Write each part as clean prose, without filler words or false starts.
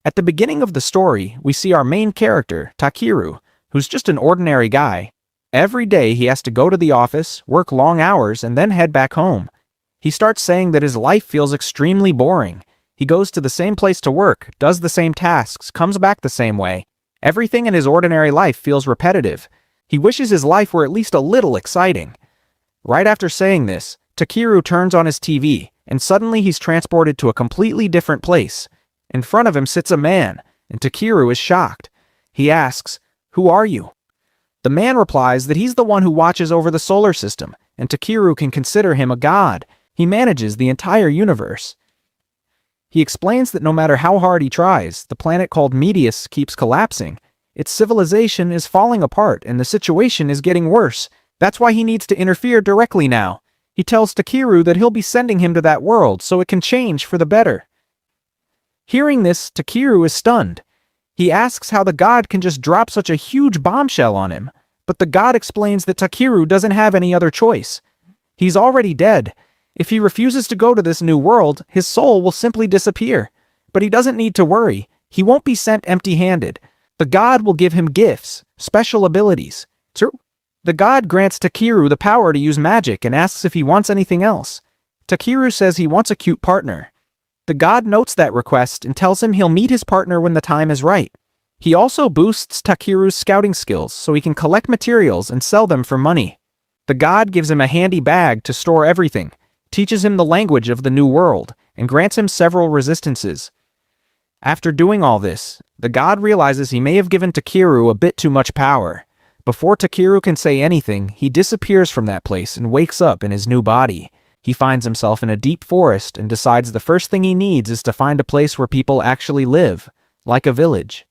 At the beginning of the story, we see our main character, Takeru, who's just an ordinary guy. Every day he has to go to the office, work long hours, and then head back home. He starts saying that his life feels extremely boring. He goes to the same place to work, does the same tasks, comes back the same way. Everything in his ordinary life feels repetitive. He wishes his life were at least a little exciting. Right after saying this, Takeru turns on his TV, and suddenly he's transported to a completely different place. In front of him sits a man, and Takeru is shocked. He asks, "Who are you?" The man replies that he's the one who watches over the solar system, and Takeru can consider him a god. He manages the entire universe. He explains that no matter how hard he tries, the planet called Medius keeps collapsing. Its civilization is falling apart, and the situation is getting worse. That's why he needs to interfere directly now. He tells Takeru that he'll be sending him to that world so it can change for the better. Hearing this, Takeru is stunned. He asks how the god can just drop such a huge bombshell on him, but the god explains that Takeru doesn't have any other choice. He's already dead. If he refuses to go to this new world, his soul will simply disappear. But he doesn't need to worry. He won't be sent empty-handed. The god will give him gifts, special abilities. The god grants Takeru the power to use magic and asks if he wants anything else. Takeru says he wants a cute partner. The god notes that request and tells him he'll meet his partner when the time is right. He also boosts Takeru's scouting skills so he can collect materials and sell them for money. The god gives him a handy bag to store everything, teaches him the language of the new world, and grants him several resistances. After doing all this, the god realizes he may have given Takeru a bit too much power. Before Takeru can say anything, he disappears from that place and wakes up in his new body. He finds himself in a deep forest and decides the first thing he needs is to find a place where people actually live, like a village.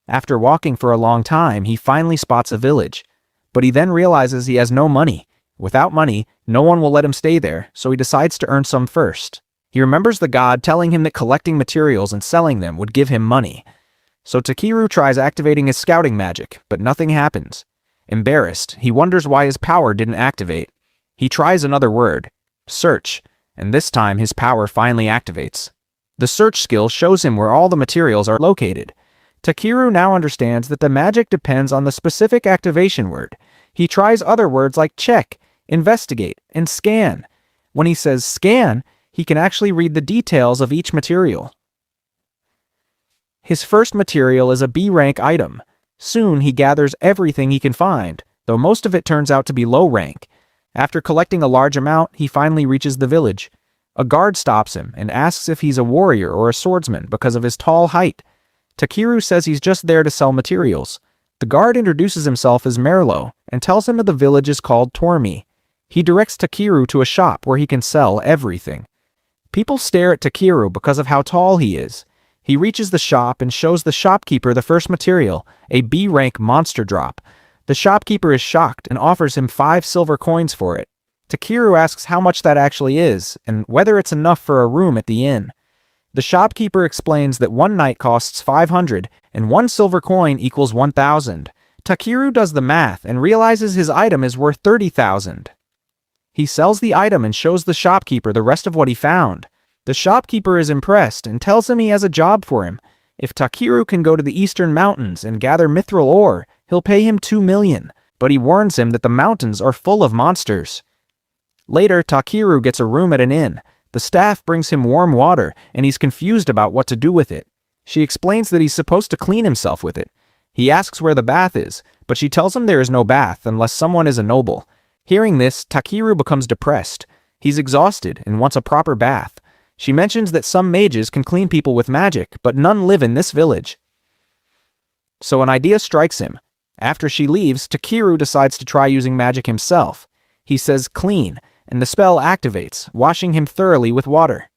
After walking for a long time, he finally spots a village, but he then realizes he has no money. Without money, no one will let him stay there, so he decides to earn some first. He remembers the god telling him that collecting materials and selling them would give him money. So Takeru tries activating his scouting magic, but nothing happens. Embarrassed, he wonders why his power didn't activate. He tries another word, search, and this time his power finally activates. The search skill shows him where all the materials are located. Takeru now understands that the magic depends on the specific activation word. He tries other words like check, investigate, and scan. When he says scan, he can actually read the details of each material. His first material is a B-rank item. Soon he gathers everything he can find, though most of it turns out to be low rank. After collecting a large amount, he finally reaches the village. A guard stops him and asks if he's a warrior or a swordsman because of his tall height. Takeru says he's just there to sell materials. The guard introduces himself as Merlo and tells him that the village is called Tormi. He directs Takeru to a shop where he can sell everything. People stare at Takeru because of how tall he is. He reaches the shop and shows the shopkeeper the first material, a B-rank monster drop. The shopkeeper is shocked and offers him 5 silver coins for it. Takeru asks how much that actually is, and whether it's enough for a room at the inn. The shopkeeper explains that 1 night costs 500, and 1 silver coin equals 1,000. Takeru does the math and realizes his item is worth 30,000. He sells the item and shows the shopkeeper the rest of what he found. The shopkeeper is impressed and tells him he has a job for him. If Takeru can go to the eastern mountains and gather mithril ore, he'll pay him 2 million, but he warns him that the mountains are full of monsters. Later, Takeru gets a room at an inn. The staff brings him warm water, and he's confused about what to do with it. She explains that he's supposed to clean himself with it. He asks where the bath is, but she tells him there is no bath unless someone is a noble. Hearing this, Takeru becomes depressed. He's exhausted and wants a proper bath. She mentions that some mages can clean people with magic, but none live in this village. So an idea strikes him. After she leaves, Takeru decides to try using magic himself. He says clean, and the spell activates, washing him thoroughly with water.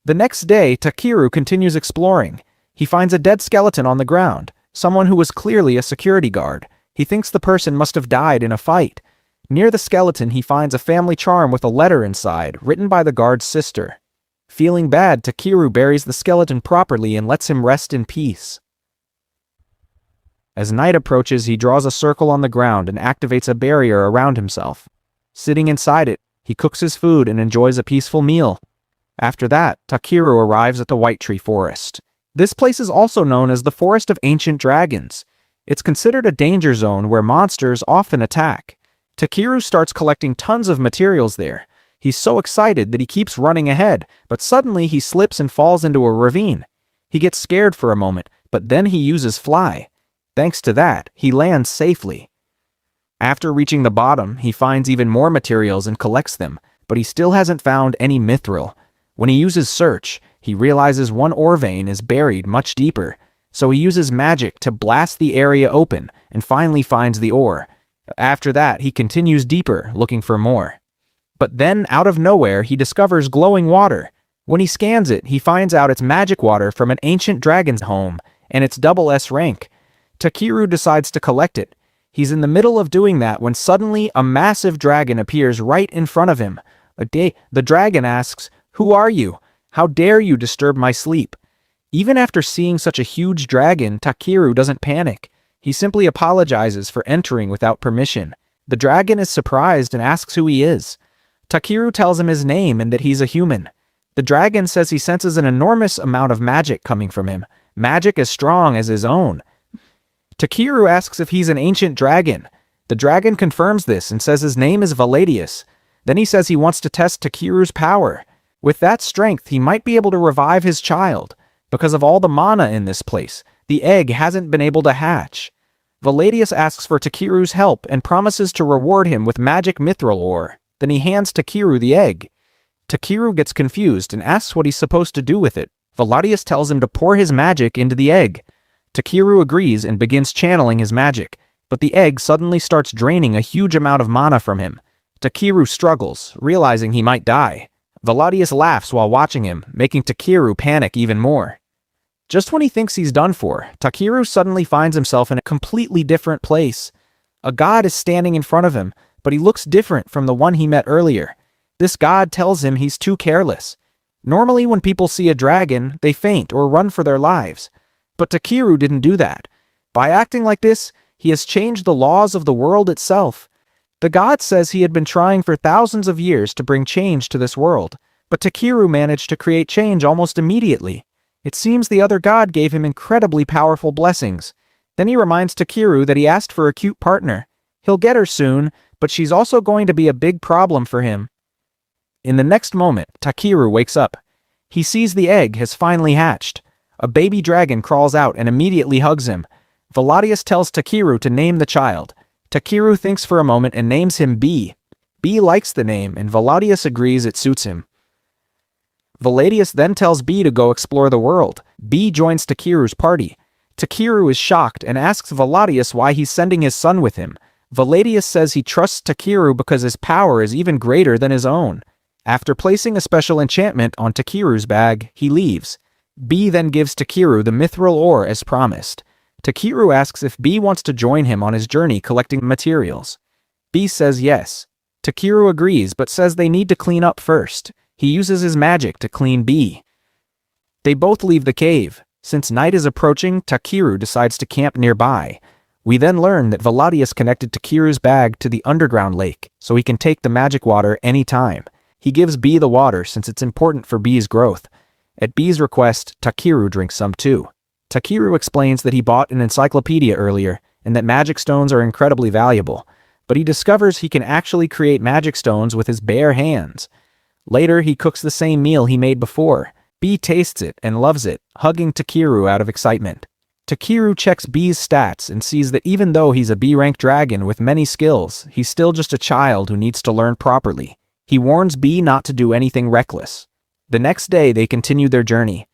The next day, Takeru continues exploring. He finds a dead skeleton on the ground, someone who was clearly a security guard. He thinks the person must have died in a fight. Near the skeleton, he finds a family charm with a letter inside, written by the guard's sister. Feeling bad, Takeru buries the skeleton properly and lets him rest in peace. As night approaches, he draws a circle on the ground and activates a barrier around himself. Sitting inside it, he cooks his food and enjoys a peaceful meal. After that, Takeru arrives at the White Tree Forest. This place is also known as the Forest of Ancient Dragons. It's considered a danger zone where monsters often attack. Takeru starts collecting tons of materials there. He's so excited that he keeps running ahead, but suddenly he slips and falls into a ravine. He gets scared for a moment, but then he uses fly. Thanks to that, he lands safely. After reaching the bottom, he finds even more materials and collects them, but he still hasn't found any mithril. When he uses search, he realizes one ore vein is buried much deeper, so he uses magic to blast the area open and finally finds the ore. After that, he continues deeper, looking for more. But then, out of nowhere, he discovers glowing water. When he scans it, he finds out it's magic water from an ancient dragon's home, and it's double S rank. Takeru decides to collect it. He's in the middle of doing that when suddenly a massive dragon appears right in front of him. The dragon asks, "Who are you? How dare you disturb my sleep?" Even after seeing such a huge dragon, Takeru doesn't panic. He simply apologizes for entering without permission. The dragon is surprised and asks who he is. Takeru tells him his name and that he's a human. The dragon says he senses an enormous amount of magic coming from him, magic as strong as his own. Takeru asks if he's an ancient dragon. The dragon confirms this and says his name is Valadius. Then he says he wants to test Takeru's power. With that strength, he might be able to revive his child. Because of all the mana in this place, the egg hasn't been able to hatch. Valadius asks for Takeru's help and promises to reward him with magic mithril ore. Then he hands Takeru the egg. Takeru gets confused and asks what he's supposed to do with it. Valadius tells him to pour his magic into the egg. Takeru agrees and begins channeling his magic, but the egg suddenly starts draining a huge amount of mana from him. Takeru struggles, realizing he might die. Valadius laughs while watching him, making Takeru panic even more. Just when he thinks he's done for, Takeru suddenly finds himself in a completely different place. A god is standing in front of him, but he looks different from the one he met earlier. This god tells him he's too careless. Normally when people see a dragon, they faint or run for their lives. But Takeru didn't do that. By acting like this, he has changed the laws of the world itself. The god says he had been trying for thousands of years to bring change to this world, but Takeru managed to create change almost immediately. It seems the other god gave him incredibly powerful blessings. Then he reminds Takeru that he asked for a cute partner. He'll get her soon, but she's also going to be a big problem for him. In the next moment, Takeru wakes up. He sees the egg has finally hatched. A baby dragon crawls out and immediately hugs him. Valadius tells Takeru to name the child. Takeru thinks for a moment and names him B. B likes the name, and Valadius agrees it suits him. Valadius then tells B to go explore the world. B joins Takeru's party. Takeru is shocked and asks Valadius why he's sending his son with him. Valadius says he trusts Takeru because his power is even greater than his own. After placing a special enchantment on Takeru's bag, he leaves. B then gives Takeru the mithril ore as promised. Takeru asks if B wants to join him on his journey collecting materials. B says yes. Takeru agrees but says they need to clean up first. He uses his magic to clean B. They both leave the cave. Since night is approaching, Takeru decides to camp nearby. We then learn that Valadius connected Takeru's bag to the underground lake, so he can take the magic water anytime. He gives B the water since it's important for B's growth. At B's request, Takeru drinks some too. Takeru explains that he bought an encyclopedia earlier, and that magic stones are incredibly valuable, but he discovers he can actually create magic stones with his bare hands. Later, he cooks the same meal he made before. B tastes it and loves it, hugging Takeru out of excitement. Takeru checks B's stats and sees that even though he's a B-rank dragon with many skills, he's still just a child who needs to learn properly. He warns B not to do anything reckless. The next day, they continue their journey.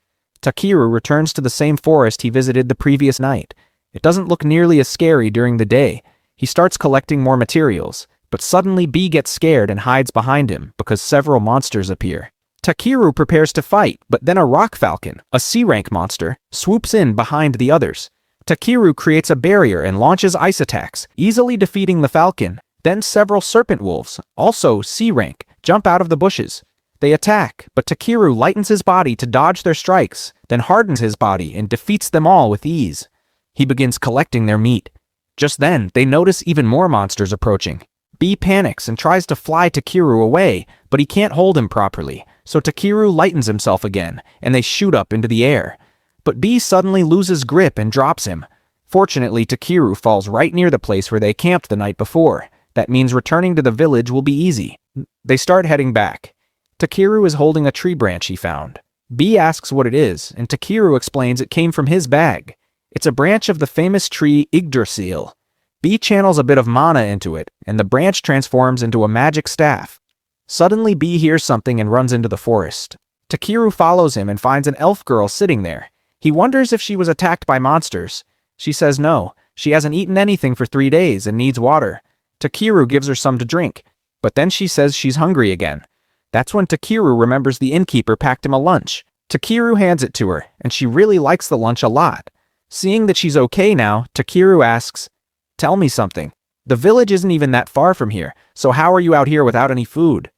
Takeru returns to the same forest he visited the previous night. It doesn't look nearly as scary during the day. He starts collecting more materials, but suddenly B gets scared and hides behind him because several monsters appear. Takeru prepares to fight, but then a rock falcon, a C-rank monster, swoops in behind the others. Takeru creates a barrier and launches ice attacks, easily defeating the falcon. Then several serpent wolves, also C-rank, jump out of the bushes. They attack, but Takeru lightens his body to dodge their strikes, then hardens his body and defeats them all with ease. He begins collecting their meat. Just then, they notice even more monsters approaching. B panics and tries to fly Takeru away, but he can't hold him properly. so Takeru lightens himself again, and they shoot up into the air. But B suddenly loses grip and drops him. Fortunately, Takeru falls right near the place where they camped the night before. That means returning to the village will be easy. They start heading back. Takeru is holding a tree branch he found. B asks what it is, and Takeru explains it came from his bag. It's a branch of the famous tree Yggdrasil. B channels a bit of mana into it, and the branch transforms into a magic staff. Suddenly, B hears something and runs into the forest. Takeru follows him and finds an elf girl sitting there. He wonders if she was attacked by monsters. She says no, she hasn't eaten anything for 3 days and needs water. Takeru gives her some to drink, but then she says she's hungry again. That's when Takeru remembers the innkeeper packed him a lunch. Takeru hands it to her, and she really likes the lunch a lot. Seeing that she's okay now, Takeru asks, "Tell me something. The village isn't even that far from here, so how are you out here without any food?"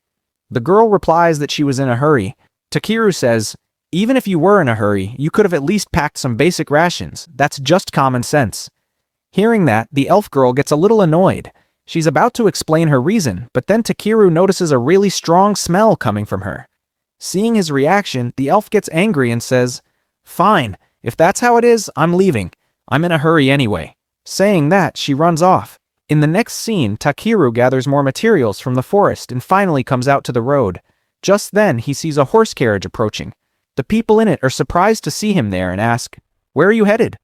The girl replies that she was in a hurry. Takeru says, "Even if you were in a hurry, you could have at least packed some basic rations. That's just common sense." Hearing that, the elf girl gets a little annoyed. She's about to explain her reason, but then Takeru notices a really strong smell coming from her. Seeing his reaction, the elf gets angry and says, "Fine, if that's how it is, I'm leaving. I'm in a hurry anyway." Saying that, she runs off. In the next scene, Takeru gathers more materials from the forest and finally comes out to the road. Just then, he sees a horse carriage approaching. The people in it are surprised to see him there and ask, "Where are you headed?"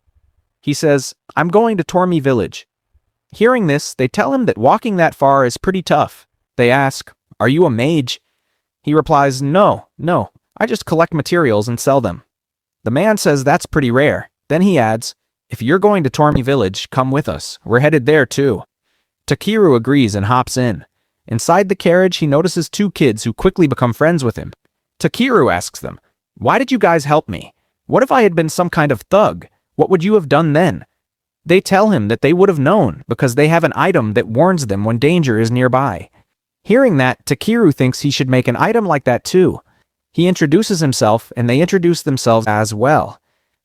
He says, "I'm going to Tormi village." Hearing this, they tell him that walking that far is pretty tough. They ask, "Are you a mage?" He replies, No, I just collect materials and sell them." The man says that's pretty rare. Then he adds, "If you're going to Tormi village, come with us. We're headed there too." Takeru agrees and hops in. Inside the carriage, he notices 2 kids who quickly become friends with him. Takeru asks them, "Why did you guys help me? What if I had been some kind of thug? What would you have done then?" They tell him that they would have known because they have an item that warns them when danger is nearby. Hearing that, Takeru thinks he should make an item like that too. He introduces himself and they introduce themselves as well.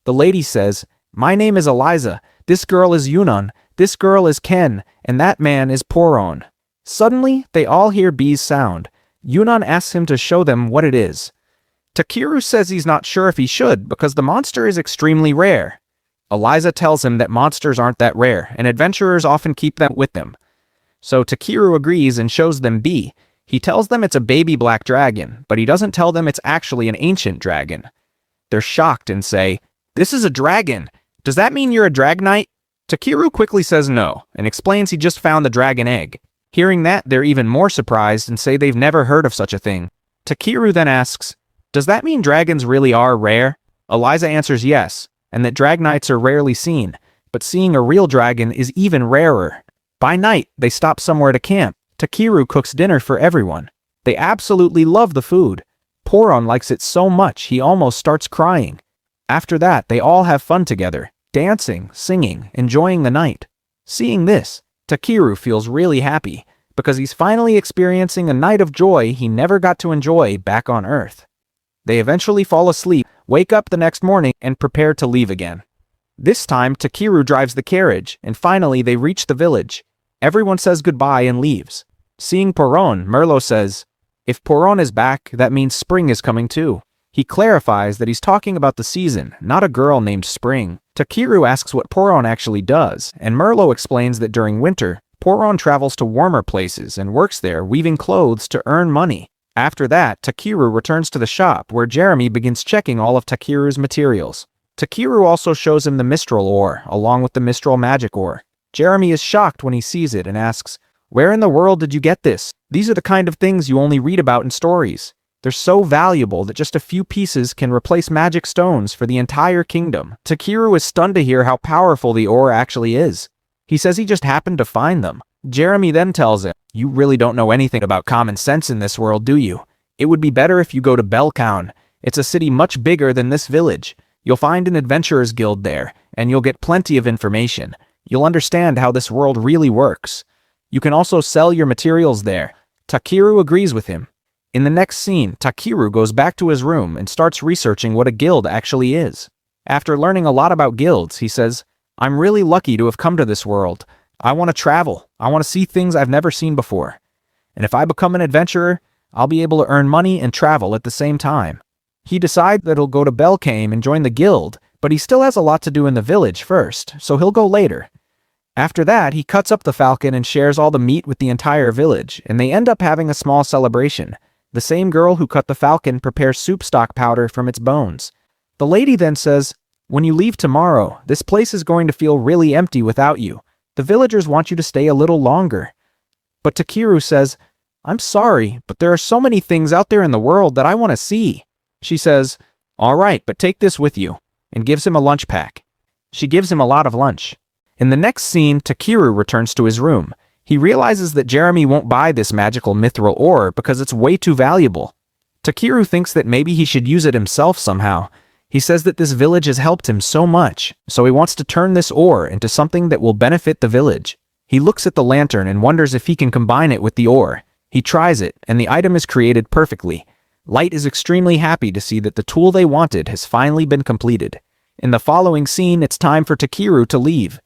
The lady says, "My name is Eliza, this girl is Yunon, this girl is Ken, and that man is Poron." Suddenly, they all hear B's sound. Yunon asks him to show them what it is. Takeru says he's not sure if he should because the monster is extremely rare. Eliza tells him that monsters aren't that rare, and adventurers often keep them with them. So Takeru agrees and shows them B. He tells them it's a baby black dragon, but he doesn't tell them it's actually an ancient dragon. They're shocked and say, "This is a dragon. Does that mean you're a Dragonite?" Takeru quickly says no, and explains he just found the dragon egg. Hearing that, they're even more surprised and say they've never heard of such a thing. Takeru then asks, "Does that mean dragons really are rare?" Eliza answers yes, and that Dragonites are rarely seen, but seeing a real dragon is even rarer. By night, they stop somewhere to camp. Takeru cooks dinner for everyone. They absolutely love the food. Poron likes it so much he almost starts crying. After that, they all have fun together, dancing, singing, enjoying the night. Seeing this, Takeru feels really happy, because he's finally experiencing a night of joy he never got to enjoy back on Earth. They eventually fall asleep, wake up the next morning, and prepare to leave again. This time, Takeru drives the carriage, and finally they reach the village. Everyone says goodbye and leaves. Seeing Poron, Merlo says, "If Poron is back, that means spring is coming too." He clarifies that he's talking about the season, not a girl named Spring. Takeru asks what Poron actually does, and Merlo explains that during winter, Poron travels to warmer places and works there weaving clothes to earn money. After that, Takeru returns to the shop where Jeremy begins checking all of Takeru's materials. Takeru also shows him the Mistral ore, along with the Mistral magic ore. Jeremy is shocked when he sees it and asks, "Where in the world did you get this? These are the kind of things you only read about in stories. They're so valuable that just a few pieces can replace magic stones for the entire kingdom." Takeru is stunned to hear how powerful the ore actually is. He says he just happened to find them. Jeremy then tells him, "You really don't know anything about common sense in this world, do you? It would be better if you go to Belkown. It's a city much bigger than this village. You'll find an adventurers guild there, and you'll get plenty of information. You'll understand how this world really works. You can also sell your materials there." Takeru agrees with him. In the next scene, Takeru goes back to his room and starts researching what a guild actually is. After learning a lot about guilds, he says, "I'm really lucky to have come to this world. I want to travel. I want to see things I've never seen before. And if I become an adventurer, I'll be able to earn money and travel at the same time. He decides that he'll go to Belkame and join the guild, but he still has a lot to do in the village first, so he'll go later. After that, he cuts up the falcon and shares all the meat with the entire village, and they end up having a small celebration. The same girl who cut the falcon prepares soup stock powder from its bones. The lady then says, "When you leave tomorrow, this place is going to feel really empty without you. The villagers want you to stay a little longer." But Takeru says, "I'm sorry, but there are so many things out there in the world that I want to see." She says, "All right, but take this with you," and gives him a lunch pack. She gives him a lot of lunch. In the next scene, Takeru returns to his room. He realizes that Jeremy won't buy this magical mithril ore because it's way too valuable. Takeru thinks that maybe he should use it himself somehow. He says that this village has helped him so much, so he wants to turn this ore into something that will benefit the village. He looks at the lantern and wonders if he can combine it with the ore. He tries it, and the item is created perfectly. Light is extremely happy to see that the tool they wanted has finally been completed. In the following scene, it's time for Takeru to leave.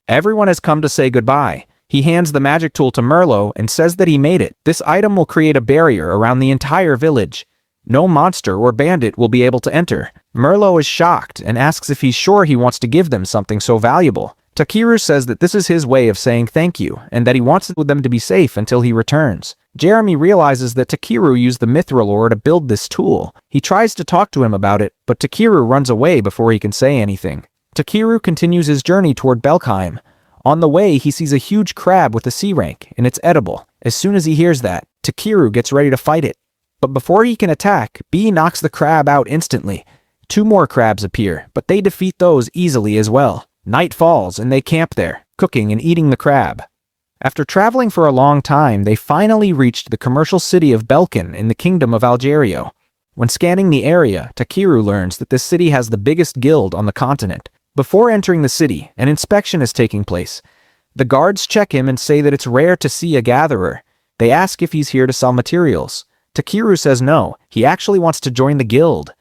Everyone has come to say goodbye. He hands the magic tool to Merlo and says that he made it. This item will create a barrier around the entire village. No monster or bandit will be able to enter. Merlo is shocked and asks if he's sure he wants to give them something so valuable. Takeru says that this is his way of saying thank you, and that he wants them to be safe until he returns. Jeremy realizes that Takeru used the mithril ore to build this tool. He tries to talk to him about it, but Takeru runs away before he can say anything. Takeru continues his journey toward Belkame. On the way, he sees a huge crab with a C rank, and it's edible. As soon as he hears that, Takeru gets ready to fight it. But before he can attack, B knocks the crab out instantly. 2 more crabs appear, but they defeat those easily as well. Night falls, and they camp there, cooking and eating the crab. After traveling for a long time, they finally reached the commercial city of Belkan in the kingdom of Algerio. When scanning the area, Takeru learns that this city has the biggest guild on the continent. Before entering the city, an inspection is taking place. The guards check him and say that it's rare to see a gatherer. They ask if he's here to sell materials. Takeru says no, he actually wants to join the guild.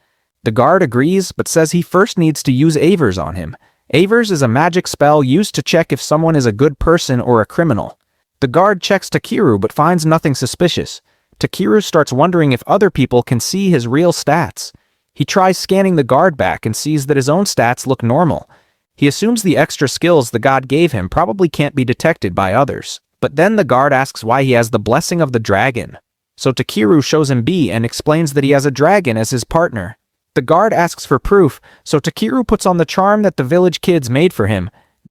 The guard agrees, but says he first needs to use Avers on him. Avers is a magic spell used to check if someone is a good person or a criminal. The guard checks Takeru but finds nothing suspicious. Takeru starts wondering if other people can see his real stats. He tries scanning the guard back and sees that his own stats look normal. He assumes the extra skills the god gave him probably can't be detected by others. But then the guard asks why he has the blessing of the dragon. So Takeru shows him B and explains that he has a dragon as his partner. The guard asks for proof, so Takeru puts on the charm that the village kids made for him.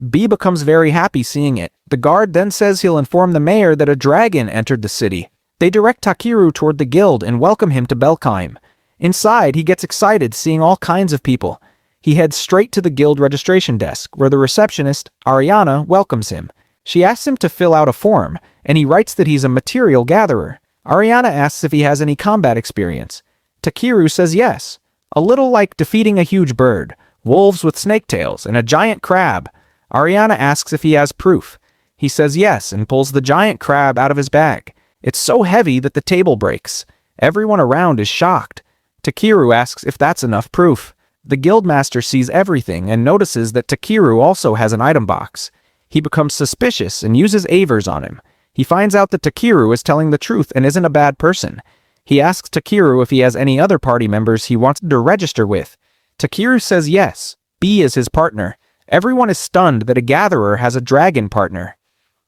B becomes very happy seeing it. The guard then says he'll inform the mayor that a dragon entered the city. They direct Takeru toward the guild and welcome him to Belkame. Inside, he gets excited seeing all kinds of people. He heads straight to the guild registration desk, where the receptionist, Ariana, welcomes him. She asks him to fill out a form, and he writes that he's a material gatherer. Ariana asks if he has any combat experience. Takeru says yes. A little like defeating a huge bird, wolves with snake tails, and a giant crab. Ariana asks if he has proof. He says yes and pulls the giant crab out of his bag. It's so heavy that the table breaks. Everyone around is shocked. Takeru asks if that's enough proof. The guildmaster sees everything and notices that Takeru also has an item box. He becomes suspicious and uses Avers on him. He finds out that Takeru is telling the truth and isn't a bad person. He asks Takeru if he has any other party members he wants to register with. Takeru says yes. B is his partner. Everyone is stunned that a gatherer has a dragon partner.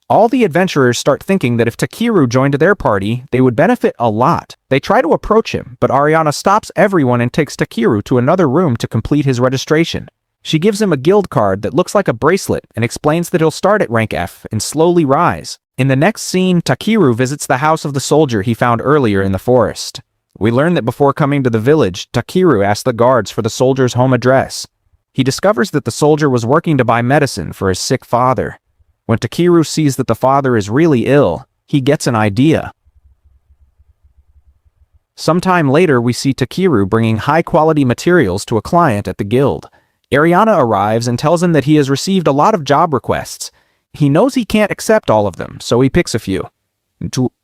All the adventurers start thinking that if Takeru joined their party, they would benefit a lot. They try to approach him, but Ariana stops everyone and takes Takeru to another room to complete his registration. She gives him a guild card that looks like a bracelet and explains that he'll start at rank F and slowly rise. In the next scene, Takeru visits the house of the soldier he found earlier in the forest. We learn that before coming to the village, Takeru asked the guards for the soldier's home address. He discovers that the soldier was working to buy medicine for his sick father. When Takeru sees that the father is really ill, he gets an idea. Sometime later, we see Takeru bringing high-quality materials to a client at the guild. Ariana arrives and tells him that he has received a lot of job requests. He knows he can't accept all of them, so he picks a few.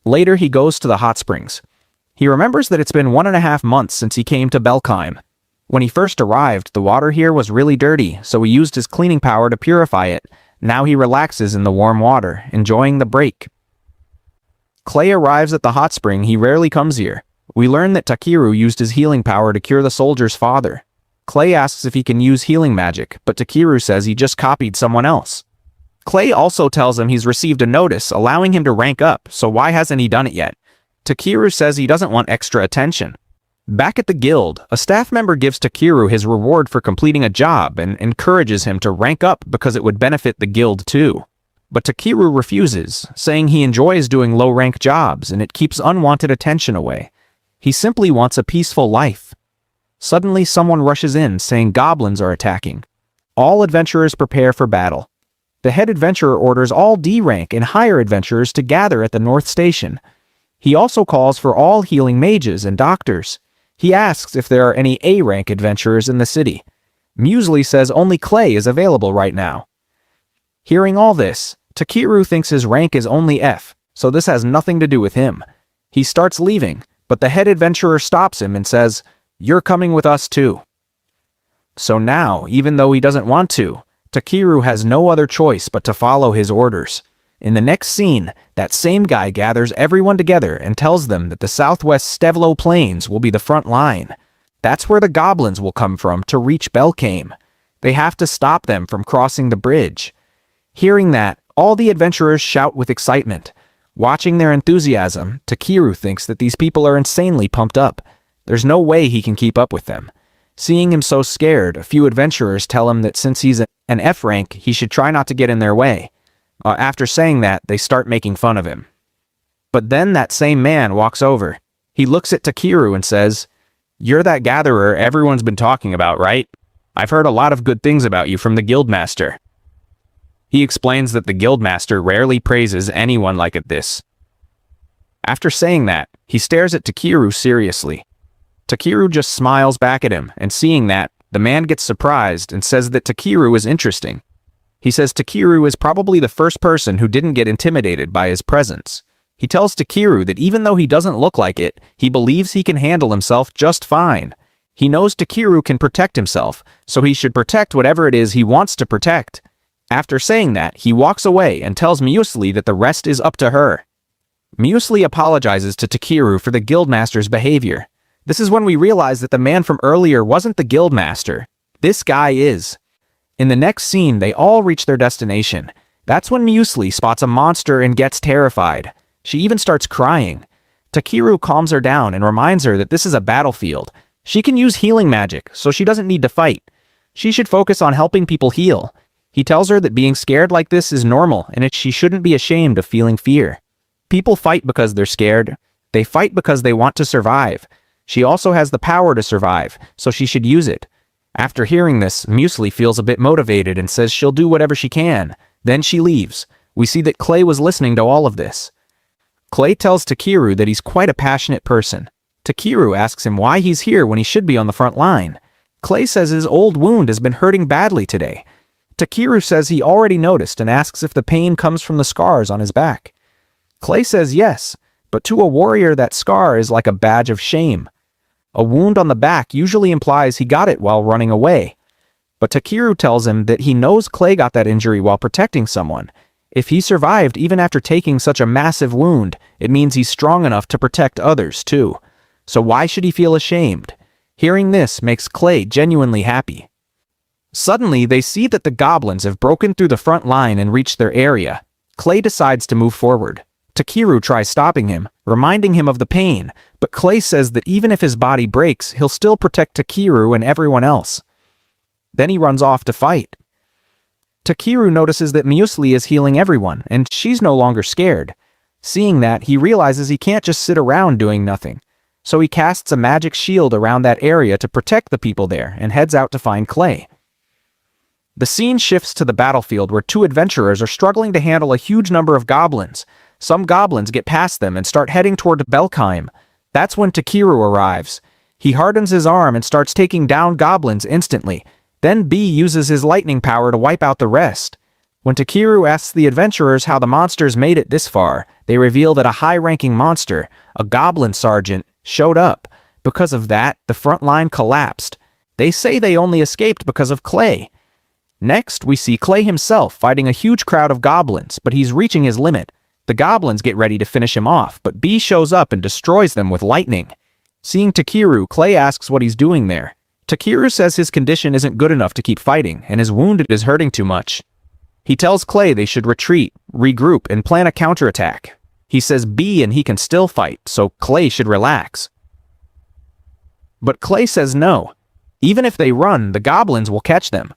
Later, he goes to the hot springs. He remembers that it's been 1.5 months since he came to Belkame. When he first arrived, the water here was really dirty, so he used his cleaning power to purify it. Now he relaxes in the warm water, enjoying the break. Clay arrives at the hot spring. He rarely comes here. We learn that Takeru used his healing power to cure the soldier's father. Clay asks if he can use healing magic, but Takeru says he just copied someone else. Clay also tells him he's received a notice allowing him to rank up, so why hasn't he done it yet? Takeru says he doesn't want extra attention. Back at the guild, a staff member gives Takeru his reward for completing a job and encourages him to rank up because it would benefit the guild too. But Takeru refuses, saying he enjoys doing low-rank jobs and it keeps unwanted attention away. He simply wants a peaceful life. Suddenly, someone rushes in, saying goblins are attacking. All adventurers prepare for battle. The head adventurer orders all D-rank and higher adventurers to gather at the North Station. He also calls for all healing mages and doctors. He asks if there are any A-rank adventurers in the city. Muesli says only Clay is available right now. Hearing all this, Takeru thinks his rank is only F, so this has nothing to do with him. He starts leaving, but the head adventurer stops him and says, "You're coming with us too." So now, even though he doesn't want to, Takeru has no other choice but to follow his orders. In the next scene, that same guy gathers everyone together and tells them that the southwest Stevlo Plains will be the front line. That's where the goblins will come from to reach Belkame. They have to stop them from crossing the bridge. Hearing that, all the adventurers shout with excitement. Watching their enthusiasm, Takeru thinks that these people are insanely pumped up. There's no way he can keep up with them. Seeing him so scared, a few adventurers tell him that since he's an F rank, he should try not to get in their way. After saying that, they start making fun of him. But then that same man walks over. He looks at Takeru and says, "You're that gatherer everyone's been talking about, right? I've heard a lot of good things about you from the guildmaster." He explains that the guildmaster rarely praises anyone like this. After saying that, he stares at Takeru seriously. Takeru just smiles back at him, and seeing that, the man gets surprised and says that Takeru is interesting. He says Takeru is probably the first person who didn't get intimidated by his presence. He tells Takeru that even though he doesn't look like it, he believes he can handle himself just fine. He knows Takeru can protect himself, so he should protect whatever it is he wants to protect. After saying that, he walks away and tells Muesli that the rest is up to her. Muesli apologizes to Takeru for the guildmaster's behavior. This is when we realize that the man from earlier wasn't the guildmaster. This guy is. In the next scene, they all reach their destination. That's when Muesli spots a monster and gets terrified. She even starts crying. Takeru calms her down and reminds her that this is a battlefield. She can use healing magic, so she doesn't need to fight. She should focus on helping people heal. He tells her that being scared like this is normal and she shouldn't be ashamed of feeling fear. People fight because they're scared. They fight because they want to survive. She also has the power to survive, so she should use it. After hearing this, Muesli feels a bit motivated and says she'll do whatever she can. Then she leaves. We see that Clay was listening to all of this. Clay tells Takeru that he's quite a passionate person. Takeru asks him why he's here when he should be on the front line. Clay says his old wound has been hurting badly today. Takeru says he already noticed and asks if the pain comes from the scars on his back. Clay says yes, but to a warrior that scar is like a badge of shame. A wound on the back usually implies he got it while running away. But Takeru tells him that he knows Clay got that injury while protecting someone. If he survived even after taking such a massive wound, it means he's strong enough to protect others too. So why should he feel ashamed? Hearing this makes Clay genuinely happy. Suddenly, they see that the goblins have broken through the front line and reached their area. Clay decides to move forward. Takeru tries stopping him, reminding him of the pain, but Clay says that even if his body breaks, he'll still protect Takeru and everyone else. Then he runs off to fight. Takeru notices that Muesli is healing everyone, and she's no longer scared. Seeing that, he realizes he can't just sit around doing nothing. So he casts a magic shield around that area to protect the people there and heads out to find Clay. The scene shifts to the battlefield where two adventurers are struggling to handle a huge number of goblins. Some goblins get past them and start heading toward Belkame. That's when Takeru arrives. He hardens his arm and starts taking down goblins instantly. Then B uses his lightning power to wipe out the rest. When Takeru asks the adventurers how the monsters made it this far, they reveal that a high-ranking monster, a goblin sergeant, showed up. Because of that, the front line collapsed. They say they only escaped because of Clay. Next, we see Clay himself fighting a huge crowd of goblins, but he's reaching his limit. The goblins get ready to finish him off, but B shows up and destroys them with lightning. Seeing Takeru, Clay asks what he's doing there. Takeru says his condition isn't good enough to keep fighting, and his wound is hurting too much. He tells Clay they should retreat, regroup, and plan a counterattack. He says B and he can still fight, so Clay should relax. But Clay says no. Even if they run, the goblins will catch them.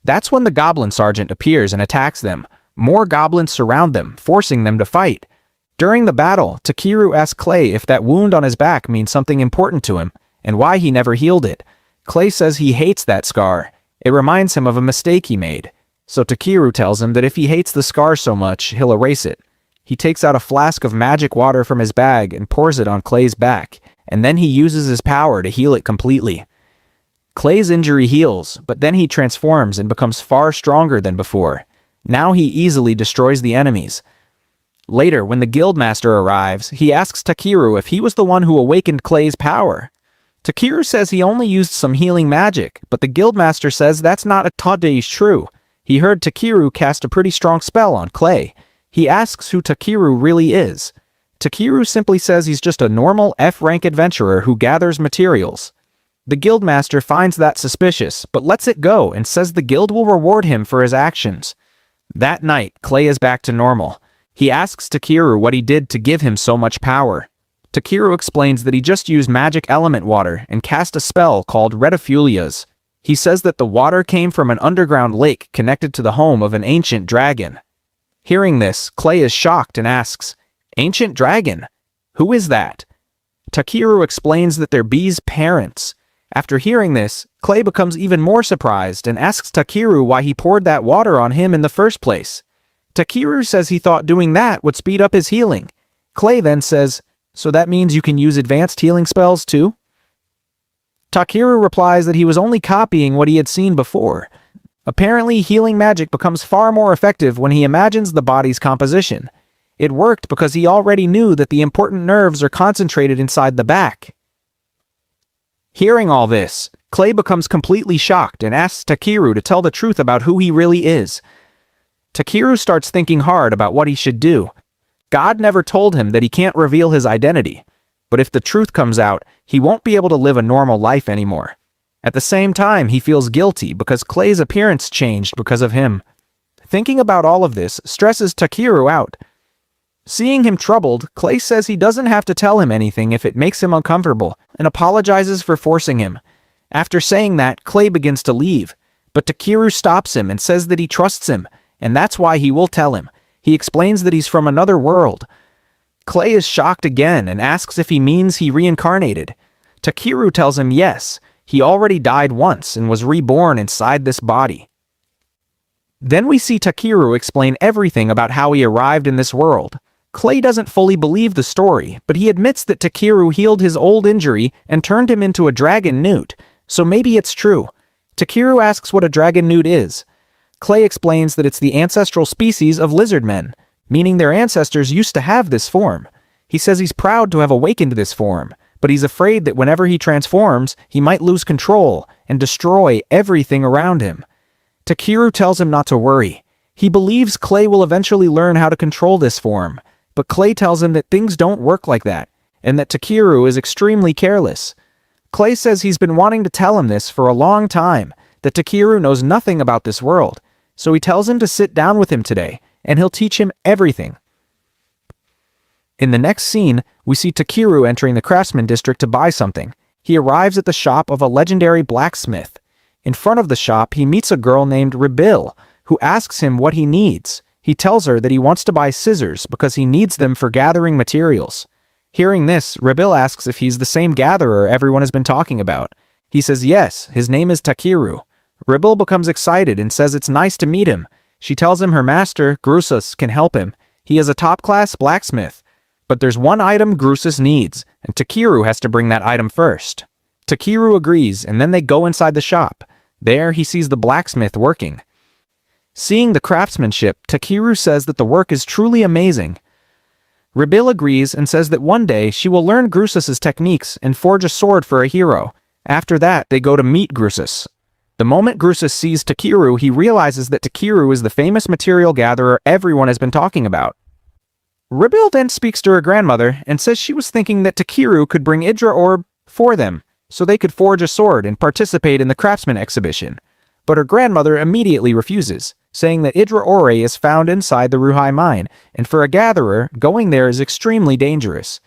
That's when the goblin sergeant appears and attacks them. More goblins surround them, forcing them to fight. During the battle, Takeru asks Clay if that wound on his back means something important to him, and why he never healed it. Clay says he hates that scar. It reminds him of a mistake he made. So Takeru tells him that if he hates the scar so much, he'll erase it. He takes out a flask of magic water from his bag and pours it on Clay's back, and then he uses his power to heal it completely. Clay's injury heals, but then he transforms and becomes far stronger than before. Now he easily destroys the enemies. Later, when the guildmaster arrives, he asks Takeru if he was the one who awakened Clay's power. Takeru says he only used some healing magic, but the guildmaster says that's not totally true. He heard Takeru cast a pretty strong spell on Clay. He asks who Takeru really is. Takeru simply says he's just a normal F-rank adventurer who gathers materials. The guildmaster finds that suspicious, but lets it go and says the guild will reward him for his actions. That night, Clay is back to normal. He asks Takeru what he did to give him so much power. Takeru explains that he just used magic element water and cast a spell called Retifulias. He says that the water came from an underground lake connected to the home of an ancient dragon. Hearing this, Clay is shocked and asks, "Ancient dragon? Who is that?" Takeru explains that they're B's parents. After hearing this, Clay becomes even more surprised and asks Takeru why he poured that water on him in the first place. Takeru says he thought doing that would speed up his healing. Clay then says, "So that means you can use advanced healing spells too?" Takeru replies that he was only copying what he had seen before. Apparently, healing magic becomes far more effective when he imagines the body's composition. It worked because he already knew that the important nerves are concentrated inside the back. Hearing all this, Clay becomes completely shocked and asks Takeru to tell the truth about who he really is. Takeru starts thinking hard about what he should do. God never told him that he can't reveal his identity, but if the truth comes out, he won't be able to live a normal life anymore. At the same time, he feels guilty because Clay's appearance changed because of him. Thinking about all of this stresses Takeru out. Seeing him troubled, Clay says he doesn't have to tell him anything if it makes him uncomfortable, and apologizes for forcing him. After saying that, Clay begins to leave, but Takeru stops him and says that he trusts him, and that's why he will tell him. He explains that he's from another world. Clay is shocked again and asks if he means he reincarnated. Takeru tells him yes, he already died once and was reborn inside this body. Then we see Takeru explain everything about how he arrived in this world. Clay doesn't fully believe the story, but he admits that Takeru healed his old injury and turned him into a dragon newt, so maybe it's true. Takeru asks what a dragon newt is. Clay explains that it's the ancestral species of lizard men, meaning their ancestors used to have this form. He says he's proud to have awakened this form, but he's afraid that whenever he transforms, he might lose control and destroy everything around him. Takeru tells him not to worry. He believes Clay will eventually learn how to control this form, but Clay tells him that things don't work like that, and that Takeru is extremely careless. Clay says he's been wanting to tell him this for a long time, that Takeru knows nothing about this world, so he tells him to sit down with him today, and he'll teach him everything. In the next scene, we see Takeru entering the craftsman district to buy something. He arrives at the shop of a legendary blacksmith. In front of the shop, he meets a girl named Rebil, who asks him what he needs. He tells her that he wants to buy scissors because he needs them for gathering materials. Hearing this, Rebil asks if he's the same gatherer everyone has been talking about. He says yes, his name is Takeru. Rebil becomes excited and says it's nice to meet him. She tells him her master, Grusus, can help him. He is a top-class blacksmith. But there's one item Grusus needs, and Takeru has to bring that item first. Takeru agrees, and then they go inside the shop. There, he sees the blacksmith working. Seeing the craftsmanship, Takeru says that the work is truly amazing. Rebil agrees and says that one day she will learn Grusus's techniques and forge a sword for a hero. After that, they go to meet Grusus. The moment Grusus sees Takeru, he realizes that Takeru is the famous material gatherer everyone has been talking about. Ribyl then speaks to her grandmother and says she was thinking that Takiru could bring Idra Orb for them, so they could forge a sword and participate in the craftsman exhibition. But her grandmother immediately refuses, saying that Idra Ore is found inside the Ruhai mine, and for a gatherer, going there is extremely dangerous.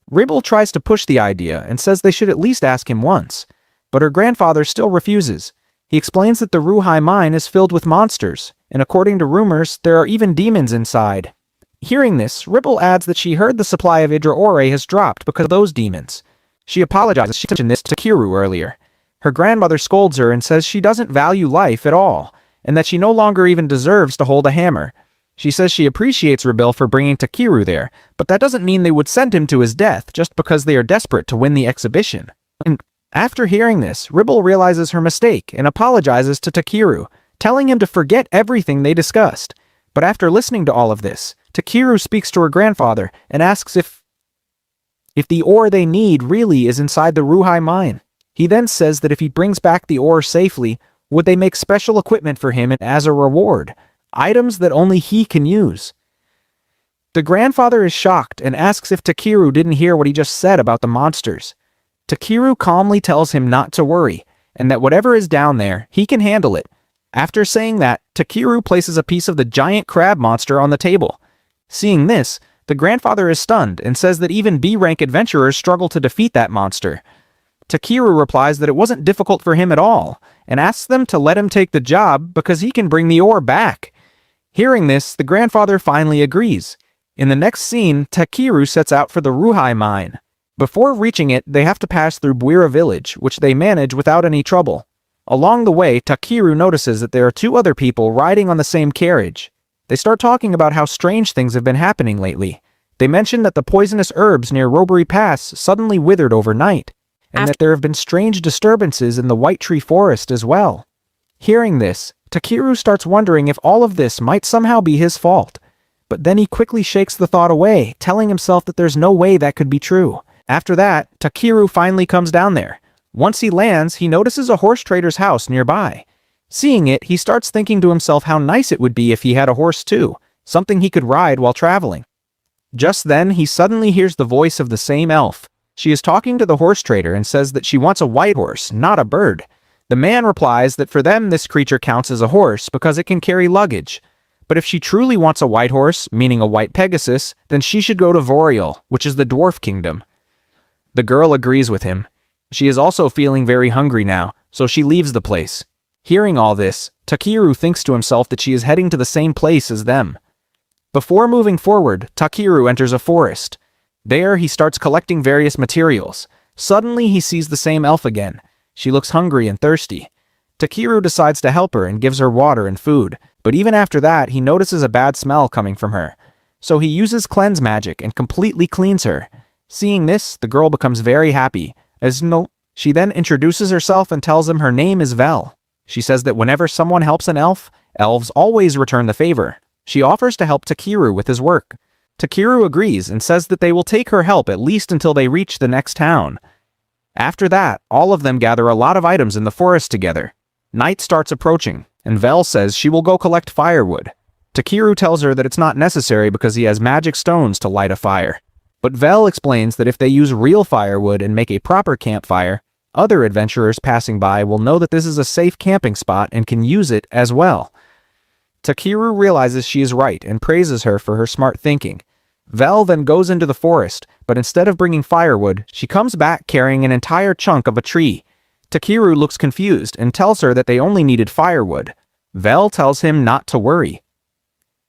Ribyl tries to push the idea and says they should at least ask him once, but her grandfather still refuses. He explains that the Ruhai mine is filled with monsters, and according to rumors, there are even demons inside. Hearing this, Ribyl adds that she heard the supply of Idra Ore has dropped because of those demons. She apologizes she mentioned this to Takiru earlier. Her grandmother scolds her and says she doesn't value life at all, and that she no longer even deserves to hold a hammer. She says she appreciates Ribyl for bringing Takiru there, but that doesn't mean they would send him to his death just because they are desperate to win the exhibition. And after hearing this, Ribyl realizes her mistake and apologizes to Takiru, telling him to forget everything they discussed. But after listening to all of this, Takiru speaks to her grandfather and asks if the ore they need really is inside the Ruhai mine. He then says that if he brings back the ore safely, would they make special equipment for him as a reward, items that only he can use. The grandfather is shocked and asks if Takiru didn't hear what he just said about the monsters. Takiru calmly tells him not to worry, and that whatever is down there, he can handle it. After saying that, Takiru places a piece of the giant crab monster on the table. Seeing this, the grandfather is stunned and says that even B-rank adventurers struggle to defeat that monster. Takiru replies that it wasn't difficult for him at all, and asks them to let him take the job because he can bring the ore back. Hearing this, the grandfather finally agrees. In the next scene, Takiru sets out for the Ruhai mine. Before reaching it, they have to pass through Buira village, which they manage without any trouble. Along the way, Takiru notices that there are two other people riding on the same carriage. They start talking about how strange things have been happening lately. They mention that the poisonous herbs near Robbery Pass suddenly withered overnight, and that there have been strange disturbances in the White Tree Forest as well. Hearing this, Takiru starts wondering if all of this might somehow be his fault. But then he quickly shakes the thought away, telling himself that there's no way that could be true. After that, Takiru finally comes down there. Once he lands, he notices a horse trader's house nearby. Seeing it, he starts thinking to himself how nice it would be if he had a horse too, something he could ride while traveling. Just then, he suddenly hears the voice of the same elf. She is talking to the horse trader and says that she wants a white horse, not a bird. The man replies that for them this creature counts as a horse because it can carry luggage. But if she truly wants a white horse, meaning a white Pegasus, then she should go to Vorial, which is the dwarf kingdom. The girl agrees with him. She is also feeling very hungry now, so she leaves the place. Hearing all this, Takiru thinks to himself that she is heading to the same place as them. Before moving forward, Takiru enters a forest. There, he starts collecting various materials. Suddenly, he sees the same elf again. She looks hungry and thirsty. Takiru decides to help her and gives her water and food, but even after that, he notices a bad smell coming from her. So he uses cleanse magic and completely cleans her. Seeing this, the girl becomes very happy. She then introduces herself and tells him her name is Vel. She says that whenever someone helps an elf, elves always return the favor. She offers to help Takiru with his work. Takiru agrees and says that they will take her help at least until they reach the next town. After that, all of them gather a lot of items in the forest together. Night starts approaching, and Vel says she will go collect firewood. Takiru tells her that it's not necessary because he has magic stones to light a fire. But Vel explains that if they use real firewood and make a proper campfire, other adventurers passing by will know that this is a safe camping spot and can use it as well. Takiru realizes she is right and praises her for her smart thinking. Vel then goes into the forest, but instead of bringing firewood, she comes back carrying an entire chunk of a tree. Takiru looks confused and tells her that they only needed firewood. Vel tells him not to worry.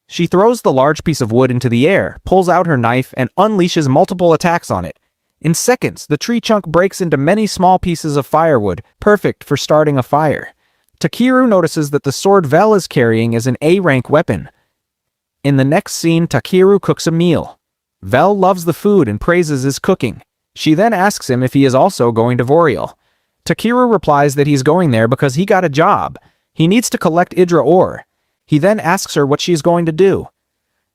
She throws the large piece of wood into the air, pulls out her knife, and unleashes multiple attacks on it. In seconds, the tree chunk breaks into many small pieces of firewood, perfect for starting a fire. Takiru notices that the sword Vel is carrying is an A-rank weapon. In the next scene, Takiru cooks a meal. Vel loves the food and praises his cooking. She then asks him if he is also going to Vorial. Takiru replies that he's going there because he got a job. He needs to collect Idra ore. He then asks her what she is going to do.